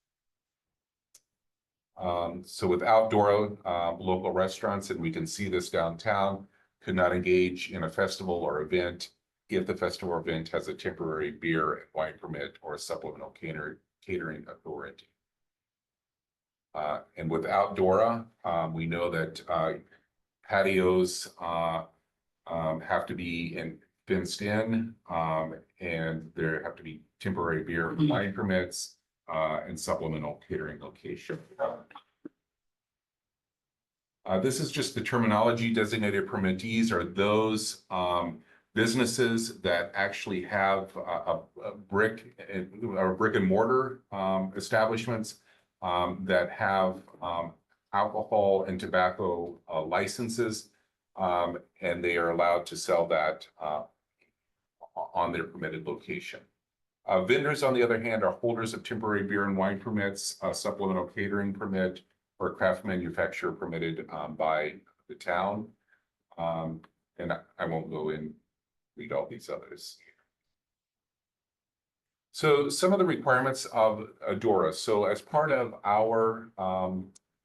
So with outdoor local restaurants, and we can see this downtown, could not engage in a festival or event if the festival or event has a temporary beer and wine permit or a supplemental catering authority. And with outdoor, we know that patios have to be fenced in, and there have to be temporary beer and wine permits and supplemental catering location. This is just the terminology. Designated permittees are those businesses that actually have a brick and mortar establishments that have alcohol and tobacco licenses, and they are allowed to sell that on their permitted location. Vendors, on the other hand, are holders of temporary beer and wine permits, a supplemental catering permit, or craft manufacturer permitted by the town. And I won't go in read all these others. So some of the requirements of DORA. So as part of our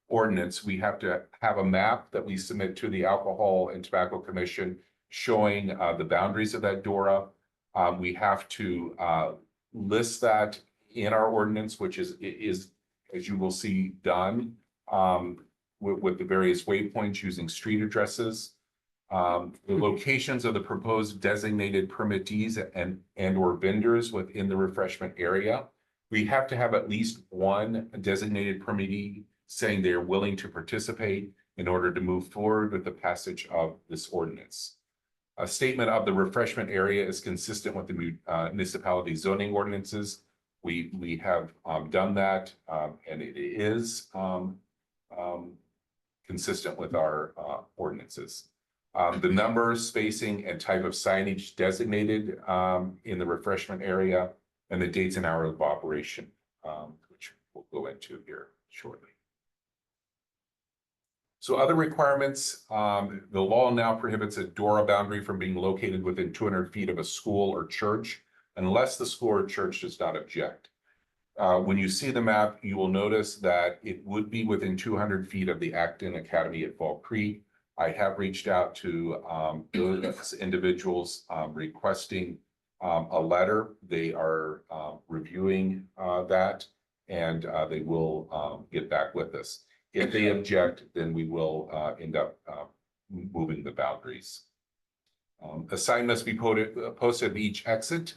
ordinance, we have to have a map that we submit to the Alcohol and Tobacco Commission showing the boundaries of that DORA. We have to list that in our ordinance, which is as you will see, done with the various waypoints using street addresses. The locations of the proposed designated permittees and or vendors within the refreshment area. We have to have at least one designated permittee saying they're willing to participate in order to move forward with the passage of this ordinance. A statement of the refreshment area is consistent with the municipality zoning ordinances. We have done that, and it is consistent with our ordinances. The number, spacing, and type of signage designated in the refreshment area, and the dates and hours of operation, which we'll go into here shortly. So other requirements, the law now prohibits a DORA boundary from being located within 200 feet of a school or church, unless the school or church does not object. When you see the map, you will notice that it would be within 200 feet of the Acton Academy at Fall Creek. I have reached out to those individuals requesting a letter. They are reviewing that, and they will get back with us. If they object, then we will end up moving the boundaries. A sign must be posted at each exit,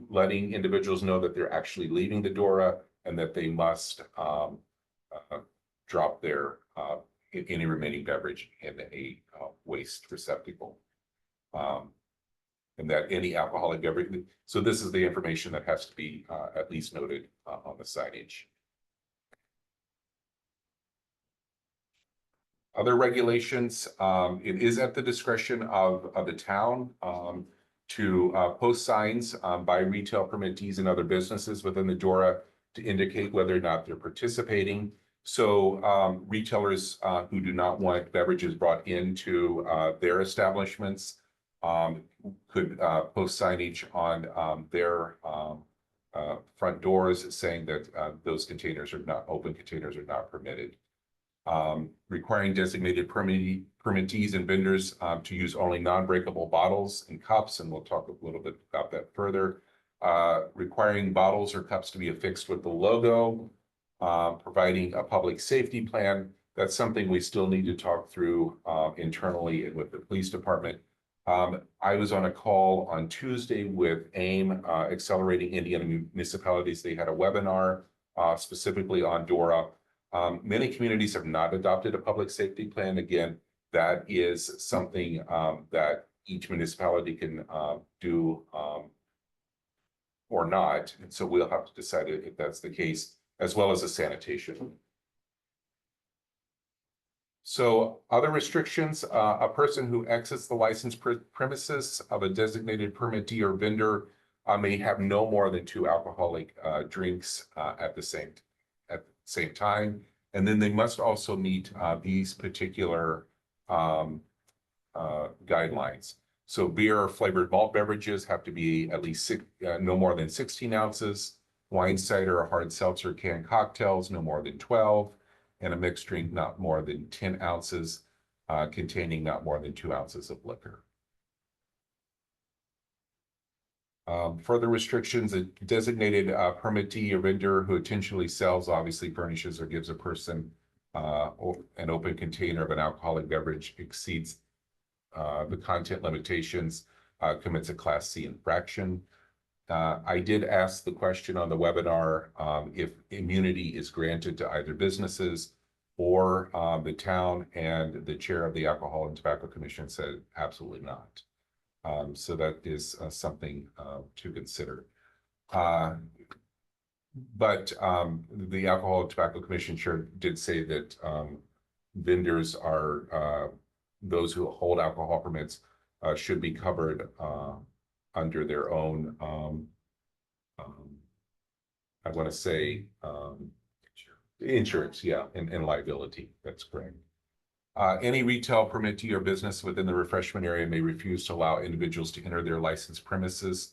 letting individuals know that they're actually leaving the DORA and that they must drop their any remaining beverage in a waste receptacle. And that any alcoholic beverage, so this is the information that has to be at least noted on the signage. Other regulations, it is at the discretion of the town to post signs by retail permittees and other businesses within the DORA to indicate whether or not they're participating. So retailers who do not want beverages brought into their establishments could post signage on their front doors saying that those containers are not, open containers are not permitted. Requiring designated permittees and vendors to use only non-breakable bottles and cups, and we'll talk a little bit about that further. Requiring bottles or cups to be affixed with the logo, providing a public safety plan. That's something we still need to talk through internally and with the police department. I was on a call on Tuesday with AIM, Accelerating Indiana Municipalities. They had a webinar specifically on DORA. Many communities have not adopted a public safety plan. Again, that is something that each municipality can do or not. And so we'll have to decide if that's the case, as well as a sanitation. So other restrictions, a person who exits the licensed premises of a designated permittee or vendor may have no more than 2 alcoholic drinks at the same time. And then they must also meet these particular guidelines. So beer or flavored malt beverages have to be at least no more than 16 ounces. Wine, cider, or hard seltzer canned cocktails, no more than 12. And a mixed drink, not more than 10 ounces, containing not more than 2 ounces of liquor. Further restrictions, a designated permittee or vendor who intentionally sells, obviously furnishes or gives a person an open container of an alcoholic beverage exceeds the content limitations, commits a Class C infraction. I did ask the question on the webinar if immunity is granted to either businesses or the town, and the chair of the Alcohol and Tobacco Commission said absolutely not. So that is something to consider. But the Alcohol and Tobacco Commission chair did say that vendors are those who hold alcohol permits should be covered under their own, I want to say, insurance, yeah, and liability. That's correct. Any retail permittee or business within the refreshment area may refuse to allow individuals to enter their licensed premises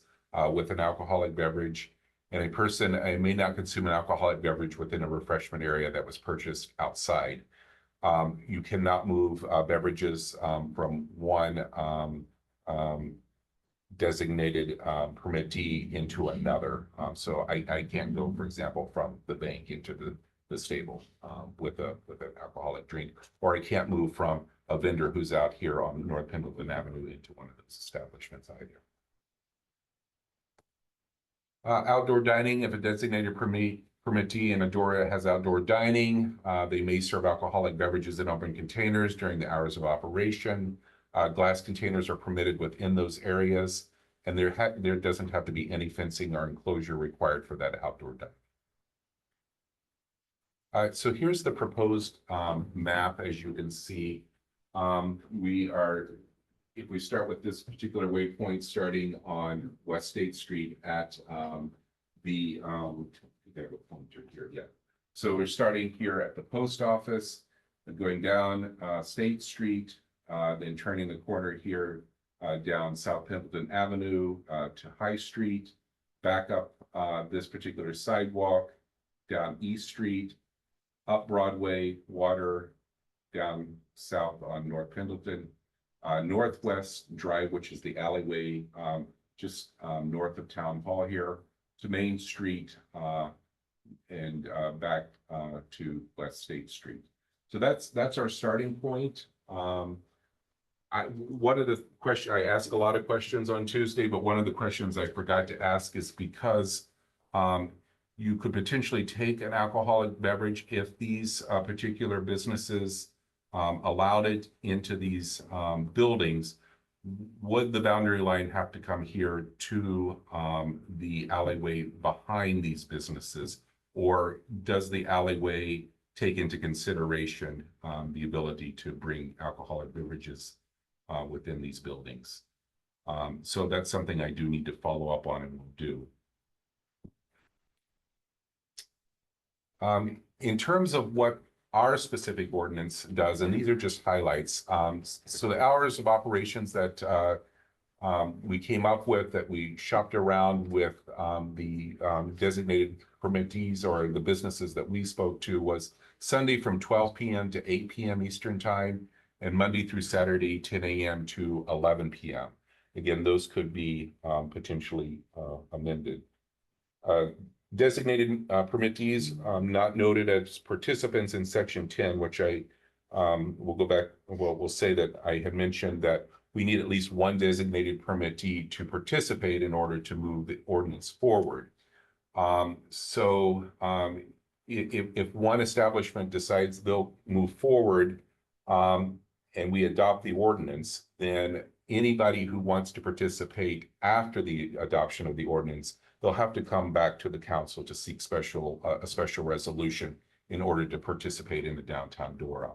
with an alcoholic beverage. And a person may not consume an alcoholic beverage within a refreshment area that was purchased outside. You cannot move beverages from one designated permittee into another. So I can't go, for example, from the bank into the stable with an alcoholic drink, or I can't move from a vendor who's out here on North Pendleton Avenue into one of those establishments either. Outdoor dining, if a designated permittee in Adora has outdoor dining, they may serve alcoholic beverages in open containers during the hours of operation. Glass containers are permitted within those areas, and there doesn't have to be any fencing or enclosure required for that outdoor dining. So here's the proposed map, as you can see. If we start with this particular waypoint, starting on West State Street at the pointer here, yeah. So we're starting here at the post office, and going down State Street, then turning the corner here down South Pendleton Avenue to High Street, back up this particular sidewalk, down East Street, up Broadway, Water, down south on North Pendleton, Northwest Drive, which is the alleyway just north of Town Hall here, to Main Street and back to West State Street. So that's our starting point. One of the questions, I ask a lot of questions on Tuesday, but one of the questions I forgot to ask is because you could potentially take an alcoholic beverage if these particular businesses allowed it into these buildings. Would the boundary line have to come here to the alleyway behind these businesses? Or does the alleyway take into consideration the ability to bring alcoholic beverages within these buildings? So that's something I do need to follow up on and will do. In terms of what our specific ordinance does, and these are just highlights. So the hours of operations that we came up with, that we shopped around with the designated permittees or the businesses that we spoke to, was Sunday from 12 p.m. to 8 p.m. Eastern time, and Monday through Saturday, 10 a.m. to 11 p.m. Again, those could be potentially amended. Designated permittees not noted as participants in section 10, which I will go back, we'll say that I had mentioned that we need at least one designated permittee to participate in order to move the ordinance forward. If one establishment decides they'll move forward and we adopt the ordinance, then anybody who wants to participate after the adoption of the ordinance, they'll have to come back to the council to seek a special resolution in order to participate in the downtown Dora.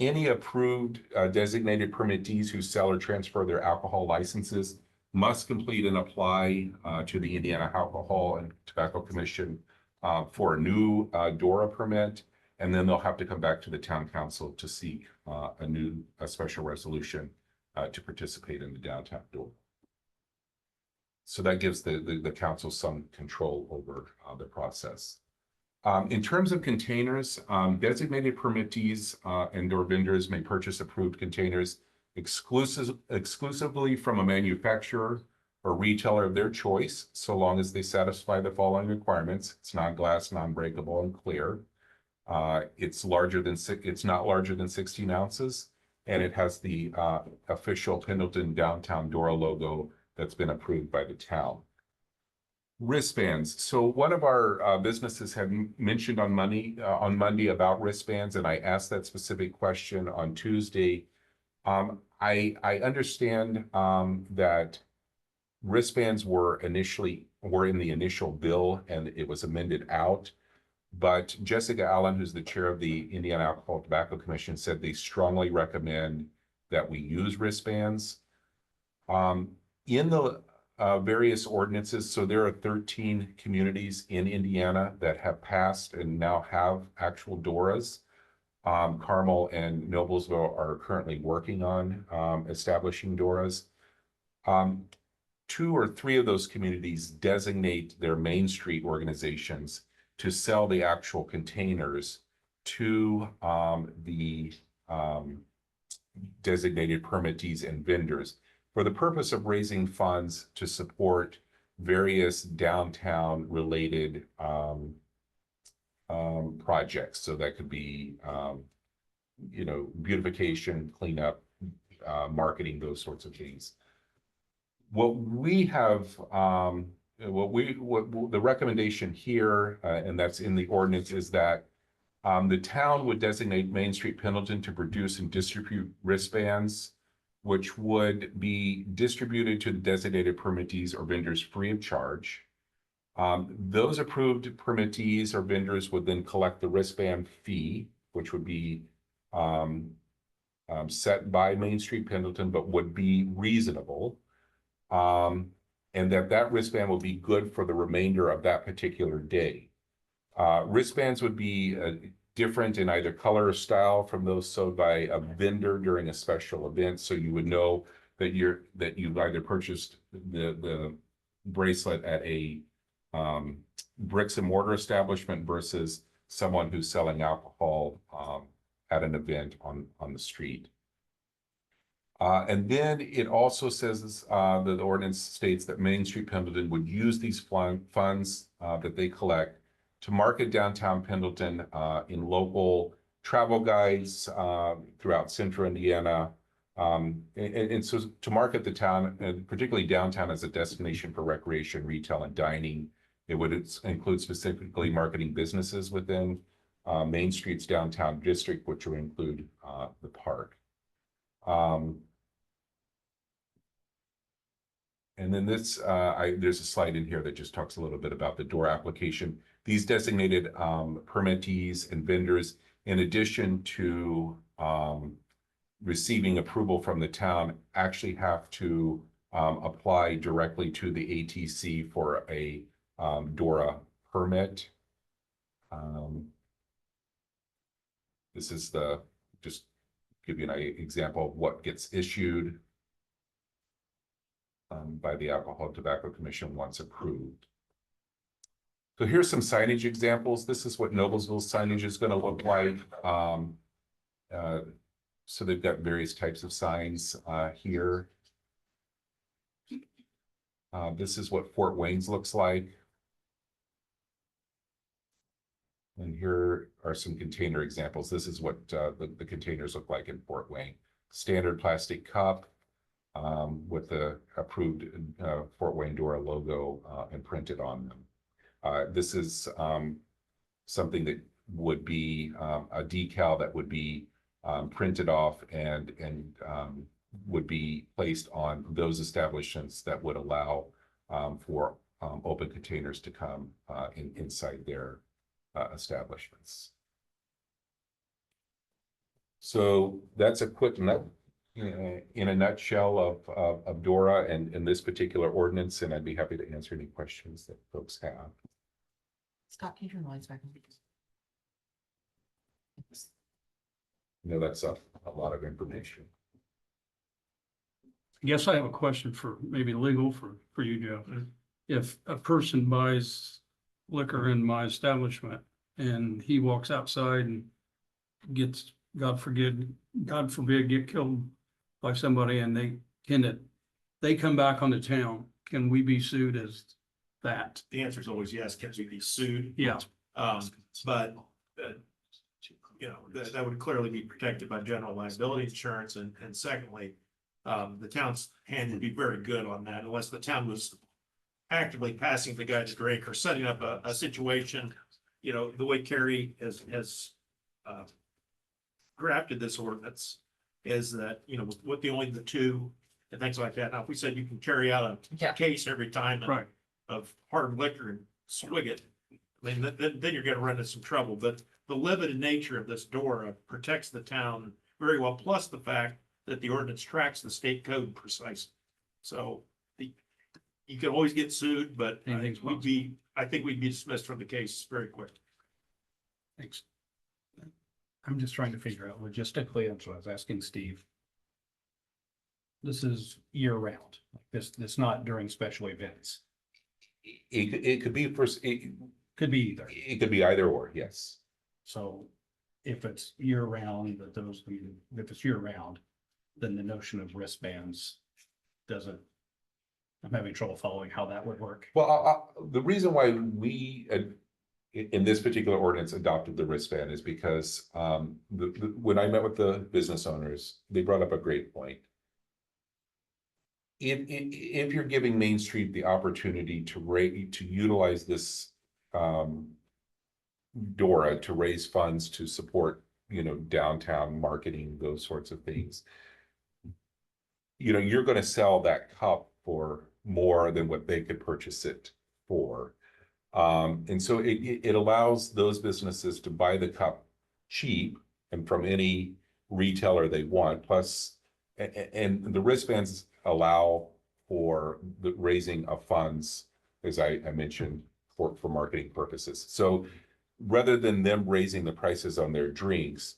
Any approved designated permittees who sell or transfer their alcohol licenses must complete and apply to the Indiana Alcohol and Tobacco Commission for a new Dora permit, and then they'll have to come back to the town council to seek a special resolution to participate in the downtown Dora. So that gives the council some control over the process. In terms of containers, designated permittees and/or vendors may purchase approved containers exclusively from a manufacturer or retailer of their choice, so long as they satisfy the following requirements. It's non-glass, non-breakable, and clear. It's not larger than 16 ounces, and it has the official Pendleton Downtown Dora logo that's been approved by the town. Wristbands. So one of our businesses had mentioned on Monday about wristbands, and I asked that specific question on Tuesday. I understand that wristbands were in the initial bill and it was amended out. But Jessica Allen, who's the chair of the Indiana Alcohol and Tobacco Commission, said they strongly recommend that we use wristbands. In the various ordinances, so there are 13 communities in Indiana that have passed and now have actual Doras. Carmel and Noblesville are currently working on establishing Doras. 2 or 3 of those communities designate their Main Street organizations to sell the actual containers to the designated permittees and vendors for the purpose of raising funds to support various downtown related projects. So that could be, beautification, cleanup, marketing, those sorts of things. What we have the recommendation here, and that's in the ordinance, is that the town would designate Main Street Pendleton to produce and distribute wristbands, which would be distributed to the designated permittees or vendors free of charge. Those approved permittees or vendors would then collect the wristband fee, which would be set by Main Street Pendleton, but would be reasonable. And that wristband will be good for the remainder of that particular day. Wristbands would be different in either color or style from those sold by a vendor during a special event. So you would know that you've either purchased the bracelet at a bricks and mortar establishment versus someone who's selling alcohol at an event on the street. And then it also says that the ordinance states that Main Street Pendleton would use these funds that they collect to market downtown Pendleton in local travel guides throughout central Indiana. And so to market the town, and particularly downtown, as a destination for recreation, retail, and dining. It would include specifically marketing businesses within Main Street's downtown district, which would include the park. And then there's a slide in here that just talks a little bit about the DORA application. These designated permittees and vendors, in addition to receiving approval from the town, actually have to apply directly to the ATC for a DORA permit. This is just give you an example of what gets issued by the Alcohol and Tobacco Commission once approved. So here's some signage examples. This is what Noblesville signage is going to look like. So they've got various types of signs here. This is what Fort Wayne's looks like. And here are some container examples. This is what the containers look like in Fort Wayne. Standard plastic cup with the approved Fort Wayne DORA logo imprinted on them. This is something that would be a decal that would be printed off and would be placed on those establishments that would allow for open containers to come inside their establishments. So that's a quick in a nutshell of DORA and this particular ordinance, and I'd be happy to answer any questions that folks have. Scott, can you turn the lights back on? You know, that's a lot of information. I guess I have a question for maybe legal for you, Joe. If a person buys liquor in my establishment and he walks outside and gets, God forbid, get killed by somebody, and they come back on the town, can we be sued as that? The answer is always yes, can we be sued? Yeah. But you know, that would clearly be protected by general liability insurance. And secondly, the town's hand would be very good on that unless the town was actively passing the guy to drink or setting up a situation. You know, the way Kerry has drafted this ordinance is that, you know, with only the two and things like that. Now, if we said you can carry out a case every time of hard liquor and swig it, I mean, then you're gonna run into some trouble. But the limited nature of this DORA protects the town very well, plus the fact that the ordinance tracks the state code precisely. So you can always get sued, but I think we'd be dismissed from the case very quick. Thanks. I'm just trying to figure out logistically, that's what I was asking Steve. This is year round, this not during special events. It could be Could be either. it could be either or, yes. So if it's year round, if it's year round, then the notion of wristbands doesn't, I'm having trouble following how that would work. Well, the reason why we, in this particular ordinance, adopted the wristband is because when I met with the business owners, they brought up a great point. if you're giving Main Street the opportunity to utilize this, DORA to raise funds to support, downtown marketing, those sorts of things, you're gonna sell that cup for more than what they could purchase it for. And so it allows those businesses to buy the cup cheap and from any retailer they want, plus, and the wristbands allow for the raising of funds, as I mentioned, for marketing purposes. So rather than them raising the prices on their drinks,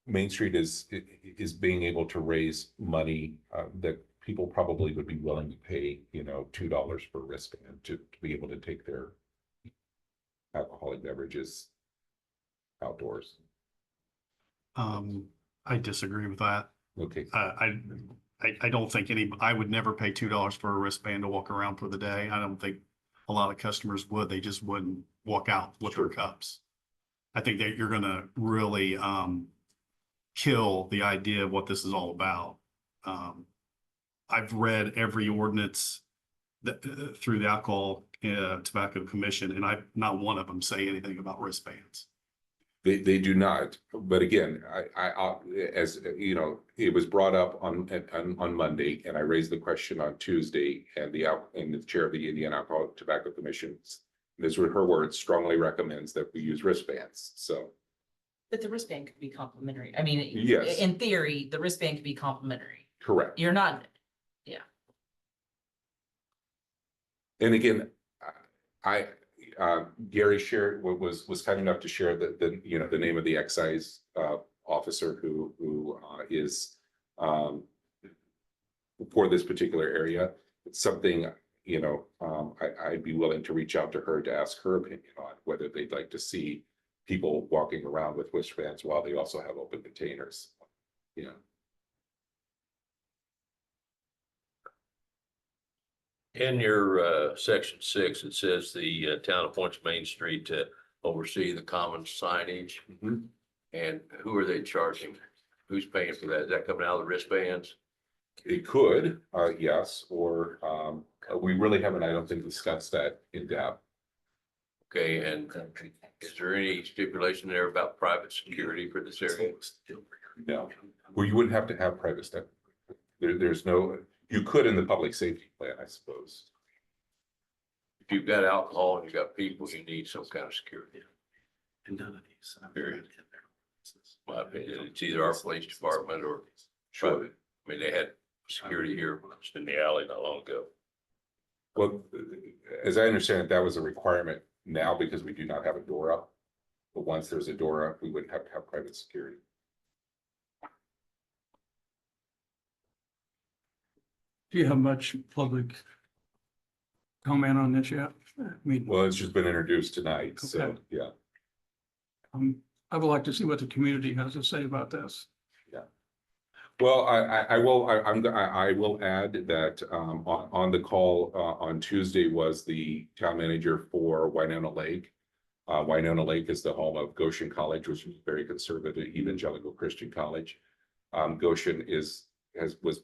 Main Street is being able to raise money that people probably would be willing to pay, $2 per wristband to be able to take their alcoholic beverages outdoors. I disagree with that. Okay. I don't think I would never pay $2 for a wristband to walk around for the day. I don't think a lot of customers would. They just wouldn't walk out with their cups. I think that you're gonna really kill the idea of what this is all about. I've read every ordinance that through the Alcohol Tobacco Commission, and not one of them say anything about wristbands. They do not, but again, I as you know, it was brought up on Monday, and I raised the question on Tuesday, and the chair of the Indiana Alcohol Tobacco Commission, these were her words, strongly recommends that we use wristbands. So, But the wristband could be complimentary. I mean, Yes. in theory, the wristband could be complimentary. correct. You're not, And again, Gary shared was kind enough to share the name of the excise officer who is for this particular area. It's something, I'd be willing to reach out to her to ask her opinion on whether they'd like to see people walking around with wristbands while they also have open containers. In your section 6, it says the town appoints Main Street to oversee the common signage. Mhm. And who are they charging? Who's paying for that? Is that coming out of the wristbands? It could, yes, or we really haven't, I don't think, discussed that in depth. Okay, and is there any stipulation there about private security for this area? No, well, you wouldn't have to have private stuff. There's no, you could in the public safety plan, I suppose. If you've got alcohol and you've got people, you need some kind of security. And none of these. Period. My opinion, it's either our police department or Sure. private. I mean, they had security here just in the alley not long ago. Well, as I understand it, that was a requirement now because we do not have a door up. But once there's a door up, we wouldn't have to have private security. Do you have much public comment on this yet? I mean, Well, it's just been introduced tonight, so, Okay. yeah. I would like to see what the community has to say about this. Well, I will add that on the call on Tuesday was the town manager for Winona Lake. Winona Lake is the home of Goshen College, which is a very conservative evangelical Christian college. Goshen has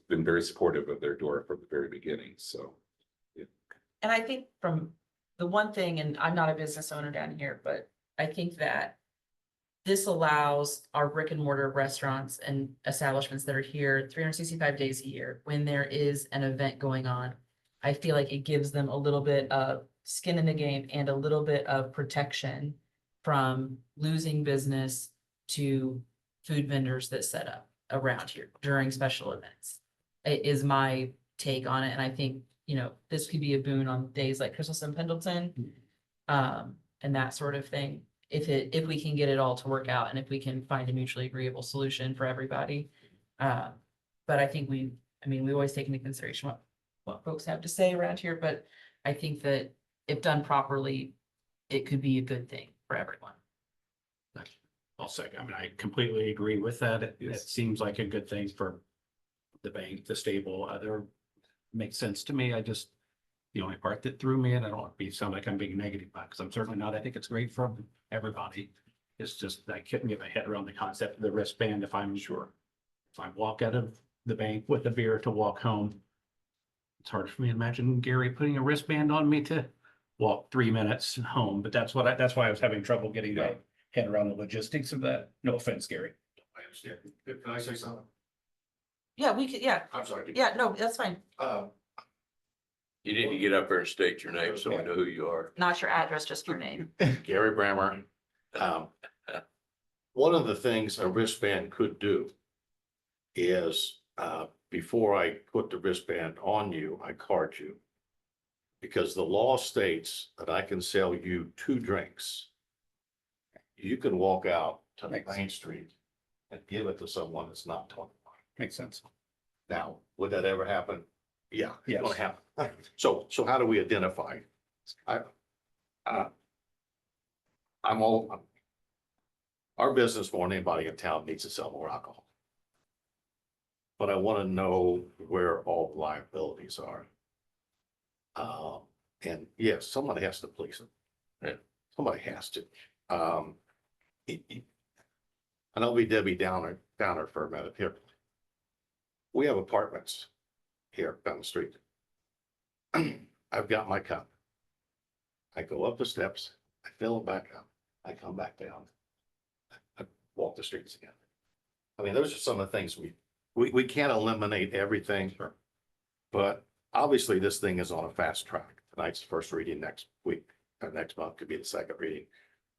been very supportive of their door from the very beginning, so. and I think from the one thing, and I'm not a business owner down here, but I think that this allows our brick and mortar restaurants and establishments that are here 365 days a year, when there is an event going on. I feel like it gives them a little bit of skin in the game and a little bit of protection from losing business to food vendors that set up around here during special events. It is my take on it. And I think, this could be a boon on days like Christmas and Pendleton. And that sort of thing. If we can get it all to work out and if we can find a mutually agreeable solution for everybody. But I think we always take into consideration what folks have to say around here, but I think that if done properly, it could be a good thing for everyone. I'll second. I mean, I completely agree with that. It Yes. seems like a good thing for the bank, the stable, other makes sense to me. The only part that threw me, and I don't want to sound like I'm being negative about it, because I'm certainly not. I think it's great for everybody. It's just I couldn't get my head around the concept of the wristband if I walk out of the bank with a beer to walk home. It's hard for me to imagine Gary putting a wristband on me to walk 3 minutes home, but that's that's why I was having trouble getting my head around the logistics of that. No offense, Gary. I understand. Can I say something? Yeah, we could, yeah, I'm sorry. yeah, no, that's fine. You need to get up there and state your name so we know who you are. Not your address, just your name. Gary Brammer. One of the things a wristband could do is, before I put the wristband on you, I card you. Because the law states that I can sell you 2 drinks. You can walk out to Main Street and give it to someone that's not 21. Makes sense. Now, would that ever happen? Yeah, it's gonna Yes. happen. So how do we identify? Our business more than anybody in town needs to sell more alcohol. But I want to know where all the liabilities are. And yes, somebody has to police it. Yeah. Somebody has to. And I'll be Debbie Downer for a minute here. We have apartments here down the street. I've got my cup. I go up the steps, I fill it back up, I come back down. I walk the streets again. I mean, those are some of the things we can't eliminate everything. But obviously this thing is on a fast track. Tonight's the first reading, next week, or next month could be the second reading.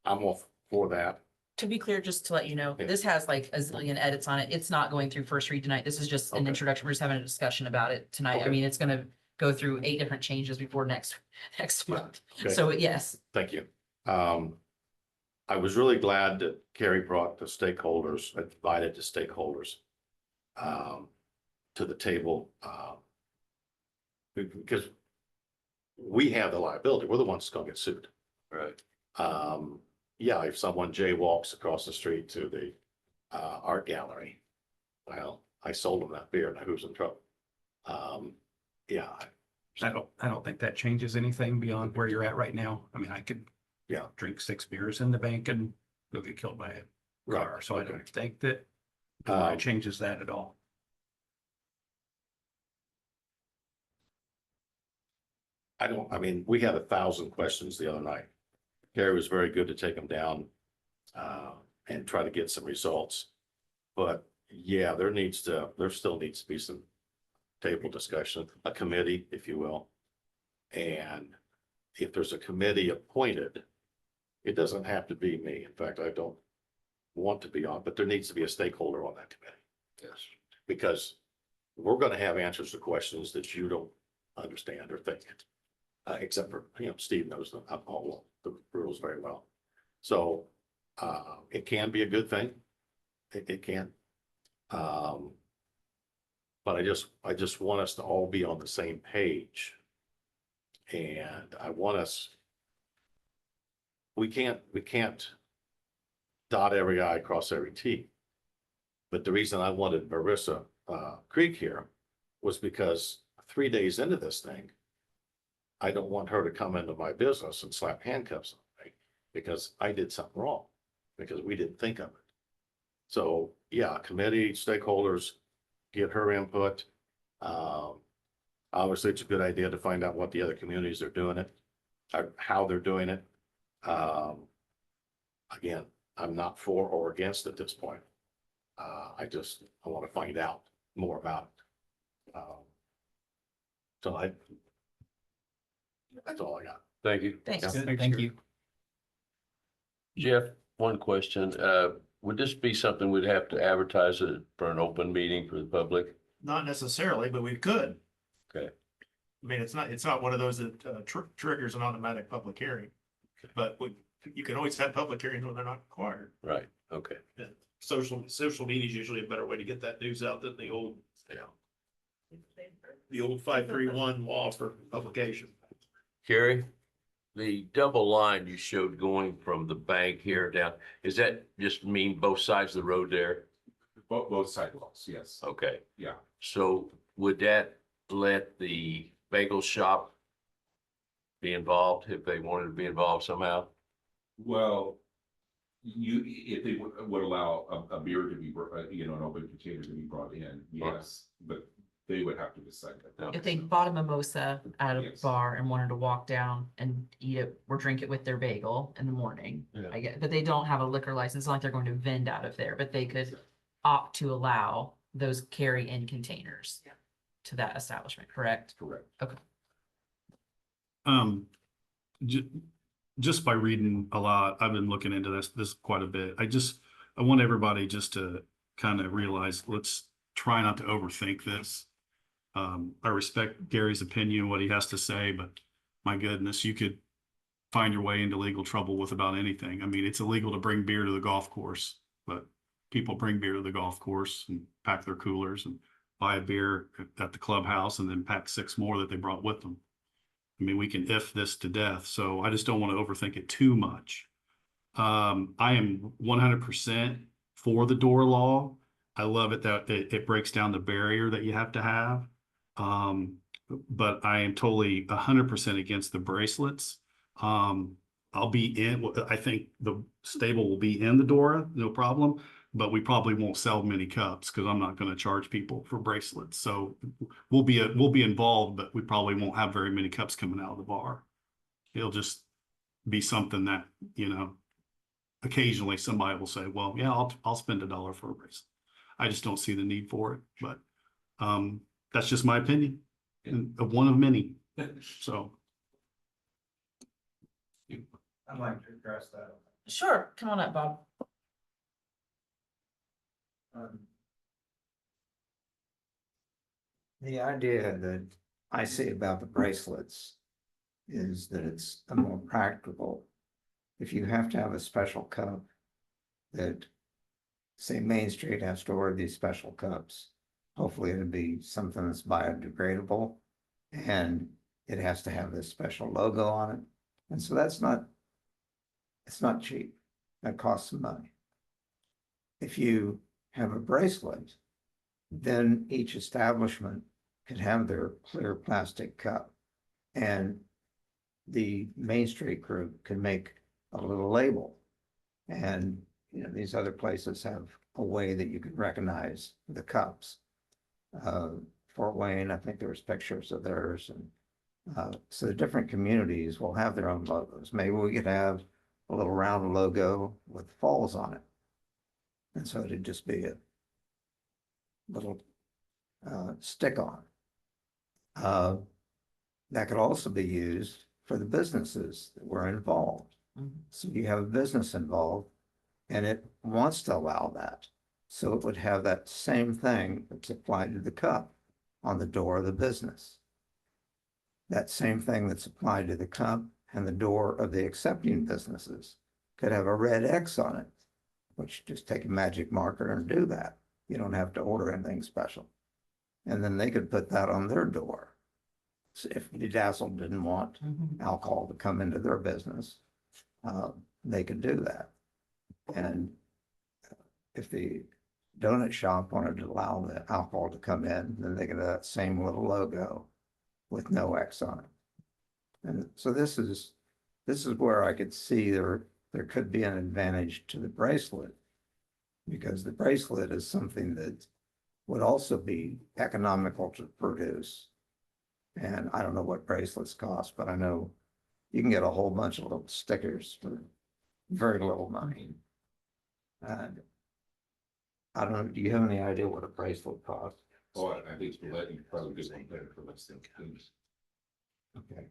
I'm all for that. To be clear, just to let you know, Yeah. this has like a zillion edits on it. It's not going through first read tonight. This is just an Okay. introduction. We're just having a discussion about it tonight. I Okay. mean, it's gonna go through 8 different changes before next month. Okay. So yes, Thank you. I was really glad that Carrie brought the stakeholders, invited the stakeholders to the table, because we have the liability. We're the ones that's gonna get sued. Right. Yeah, if someone jaywalks across the street to the art gallery, well, I sold them that beer, now who's in trouble? Yeah, I don't think that changes anything beyond where you're at right now. I mean, I could yeah, drink 6 beers in the bank and go get killed by a car. right. So I Okay. don't think that the law Um, changes that at all. I mean, we had 1,000 questions the other night. Gary was very good to take them down and try to get some results. But yeah, there still needs to be some table discussion, a committee, if you will. And if there's a committee appointed, it doesn't have to be me. In fact, I don't want to be on, but there needs to be a stakeholder on that committee. Yes. Because we're gonna have answers to questions that you don't understand or think. Except for, Steve knows all the rules very well. So, it can be a good thing. It can. But I just want us to all be on the same page. And I want us. We can't dot every I, cross every T. But the reason I wanted Marissa Creek here was because 3 days into this thing, I don't want her to come into my business and slap handcuffs on me because I did something wrong, because we didn't think of it. So, yeah, committee, stakeholders, get her input. Obviously, it's a good idea to find out what the other communities are doing it, or how they're doing it. Again, I'm not for or against at this point. I want to find out more about it. That's all I got. Thank you. thanks. Good, Thank you. Jeff, one question. Would this be something we'd have to advertise it for an open meeting for the public? Not necessarily, but we could. Okay. I mean, it's not one of those that triggers an automatic public hearing. But you can always have public hearings when they're not required. Right, okay. And social media is usually a better way to get that news out than the old 531 law for publication. Carrie, the double line you showed going from the bank here down, is that just mean both sides of the road there? Both sidewalks, yes. Okay, Yeah. so would that let the bagel shop be involved if they wanted to be involved somehow? Well, if they would allow a beer to be, an open container to be brought in, yes, but they would have to decide that. If they bought a mimosa at a Yes. bar and wanted to walk down and eat it or drink it with their bagel in the morning, Yeah. I get, but they don't have a liquor license, it's not like they're going to vend out of there, but they could opt to allow those carry-in containers to that establishment, correct? Correct. Just by reading a lot, I've been looking into this quite a bit. I want everybody just to kind of realize, let's try not to overthink this. I respect Gary's opinion, what he has to say, but my goodness, you could find your way into legal trouble with about anything. I mean, it's illegal to bring beer to the golf course, but people bring beer to the golf course and pack their coolers and buy a beer at the clubhouse and then pack 6 more that they brought with them. I mean, we can if this to death, so I just don't want to overthink it too much. I am 100% for the door law. I love it that it breaks down the barrier that you have to have. But I am totally 100% against the bracelets. I'll be in, I think the stable will be in the Dora, no problem, but we probably won't sell many cups because I'm not going to charge people for bracelets. So we'll be involved, but we probably won't have very many cups coming out of the bar. It'll just be something that, occasionally somebody will say, well, yeah, I'll spend $1 for a bracelet. I just don't see the need for it, but that's just my opinion, and one of many. So. I'd like to address that. Sure, come on up, Bob. The idea that I see about the bracelets is that it's a more practical. If you have to have a special cup that, say, Main Street has to order these special cups, hopefully it'll be something that's biodegradable and it has to have this special logo on it. And so it's not cheap. That costs some money. If you have a bracelet, then each establishment could have their clear plastic cup. And the Main Street group can make a little label. And, these other places have a way that you can recognize the cups. Fort Wayne, I think there was pictures of theirs. And so the different communities will have their own logos. Maybe we could have a little round logo with falls on it. And so it'd just be a little stick on. That could also be used for the businesses that were involved. So you have a business involved and it wants to allow that. So it would have that same thing that's applied to the cup on the door of the business. That same thing that's applied to the cup and the door of the accepting businesses could have a red X on it, which just take a magic marker and do that. You don't have to order anything special. And then they could put that on their door. So if Bedazzled didn't want alcohol to come into their business, they could do that. And if the donut shop wanted to allow the alcohol to come in, then they could have that same little logo with no X on it. And so this is where I could see there could be an advantage to the bracelet, because the bracelet is something that would also be economical to produce. And I don't know what bracelets cost, but I know you can get a whole bunch of little stickers for very little money. And I don't know, do you have any idea what a bracelet costs? Oh, I think we'll let you probably get one better for less than things. Okay.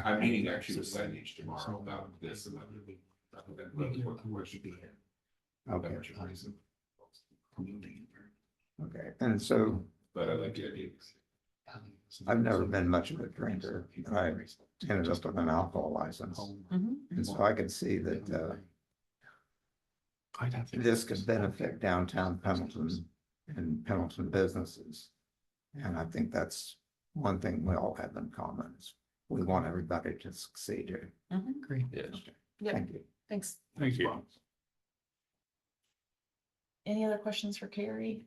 I'm meeting actually with Signage tomorrow about this and what should be. Okay. Okay, and so But I like the idea. I've never been much of a drinker. I ended up with an alcohol license. And so I could see that this could benefit downtown Pendleton and Pendleton businesses. And I think that's one thing we all have in common is we want everybody to succeed here. Agree. Yes. Yep. Thank you. Thanks. Thank you. Any other questions for Carrie?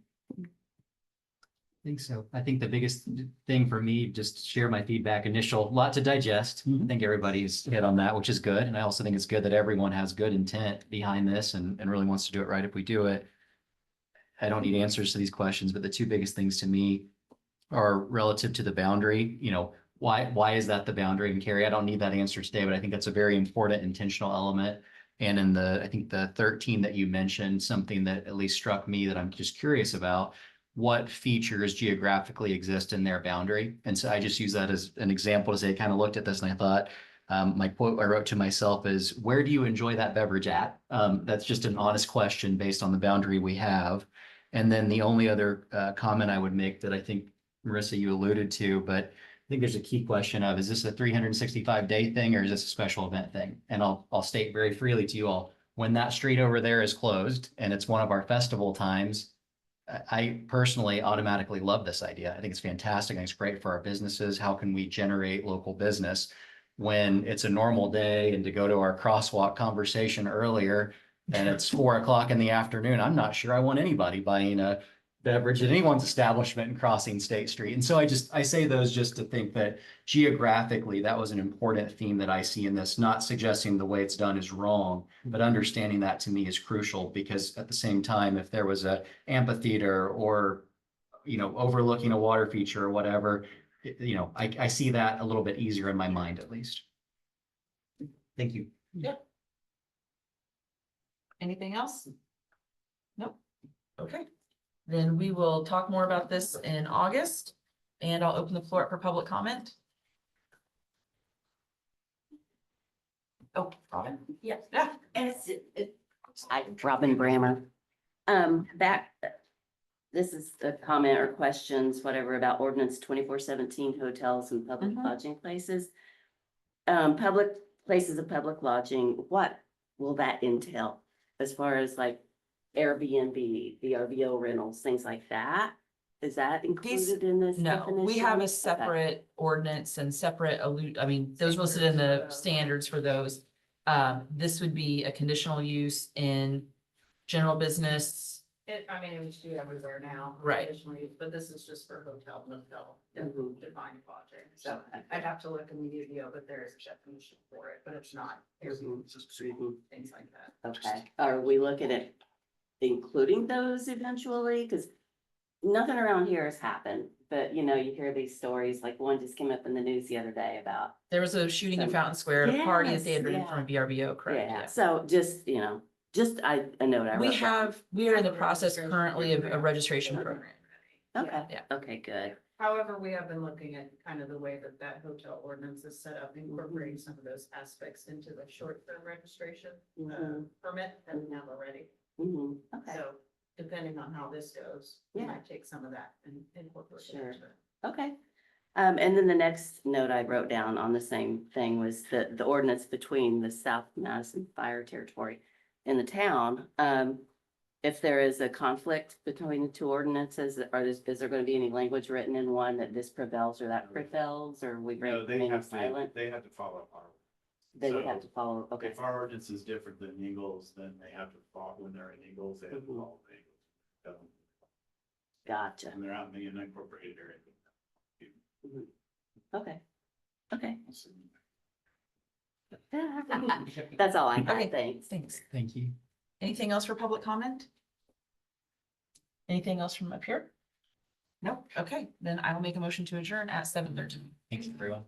think so. I think the biggest thing for me, just to share my feedback, initial, lot to digest. I think everybody's hit on that, which is good. And I also think it's good that everyone has good intent behind this and really wants to do it right if we do it. I don't need answers to these questions, but the two biggest things to me are relative to the boundary, why is that the boundary? And Carrie, I don't need that answer today, but I think that's a very important intentional element. And in I think the 13 that you mentioned, something that at least struck me that I'm just curious about, what features geographically exist in their boundary? And so I just use that as an example to say, I kind of looked at this and I thought, my quote I wrote to myself is, where do you enjoy that beverage at? That's just an honest question based on the boundary we have. And then the only other comment I would make that I think, Marissa, you alluded to, but I think there's a key question of, is this a 365-day thing or is this a special event thing? And I'll state very freely to you all, when that street over there is closed and it's one of our festival times, I personally automatically love this idea. I think it's fantastic. I think it's great for our businesses. How can we generate local business when it's a normal day? And to go to our crosswalk conversation earlier, and it's 4 o'clock in the afternoon, I'm not sure I want anybody buying a beverage at anyone's establishment and crossing State Street. And so I say those just to think that geographically, that was an important theme that I see in this, not suggesting the way it's done is wrong, but understanding that to me is crucial, because at the same time, if there was a amphitheater or, overlooking a water feature or whatever, I see that a little bit easier in my mind, at least. Thank you. Yeah. Anything else? Nope. Okay. Then we will talk more about this in August, and I'll open the floor up for public comment. Oh, Robin? Yeah. Yeah. And I'm Robin Brammer. This is a comment or questions, whatever, about ordinance 2417 hotels and public lodging places. Public places of public lodging, what will that entail as far as like Airbnb, VRBO rentals, things like that? Is that included in this? No, we have a definition? separate ordinance and separate those listed in the standards for those. This would be a conditional use in general business. It would do everywhere now. Right. Additionally, but this is just for hotel, motel, Mhm. defined lodging. So I'd have to look in the UDO, but there is a definition for it, but it's not Airbnb, things like that. Okay, are we looking at including those eventually? Because nothing around here has happened, but you hear these stories, like one just came up in the news the other day about. There was a shooting in Fountain Square at a party that they had Yes, written yeah. from a VRBO, correct? Yeah, so just, a note I wrote. We are in the process currently of a registration program. Okay, Yeah. okay, good. However, we have been looking at kind of the way that hotel ordinance is set up, incorporating some of those aspects into the short-term registration permit that we have already. Mhm, okay, So depending on how this goes, we Yeah. might take some of that and incorporate it Sure. into it. okay. And then the next note I wrote down on the same thing was the ordinance between the South Madison Fire Territory and the town. If there is a conflict between the two ordinances, is there going to be any language written in one that this prevails or that prevails, or we remain silent? They have to follow our. They would have to follow, okay. If our ordinance is different than Eagles, then they have to follow, when they're in Eagles, they have to follow the Eagles. Gotcha. And they're out in the unincorporated area. Okay. Okay. That's all I Okay. have, thanks. Thanks. Thank you. Anything else for public comment? Anything else from up here? Nope. Okay, then I will make a motion to adjourn at 7:13. Thanks, everyone.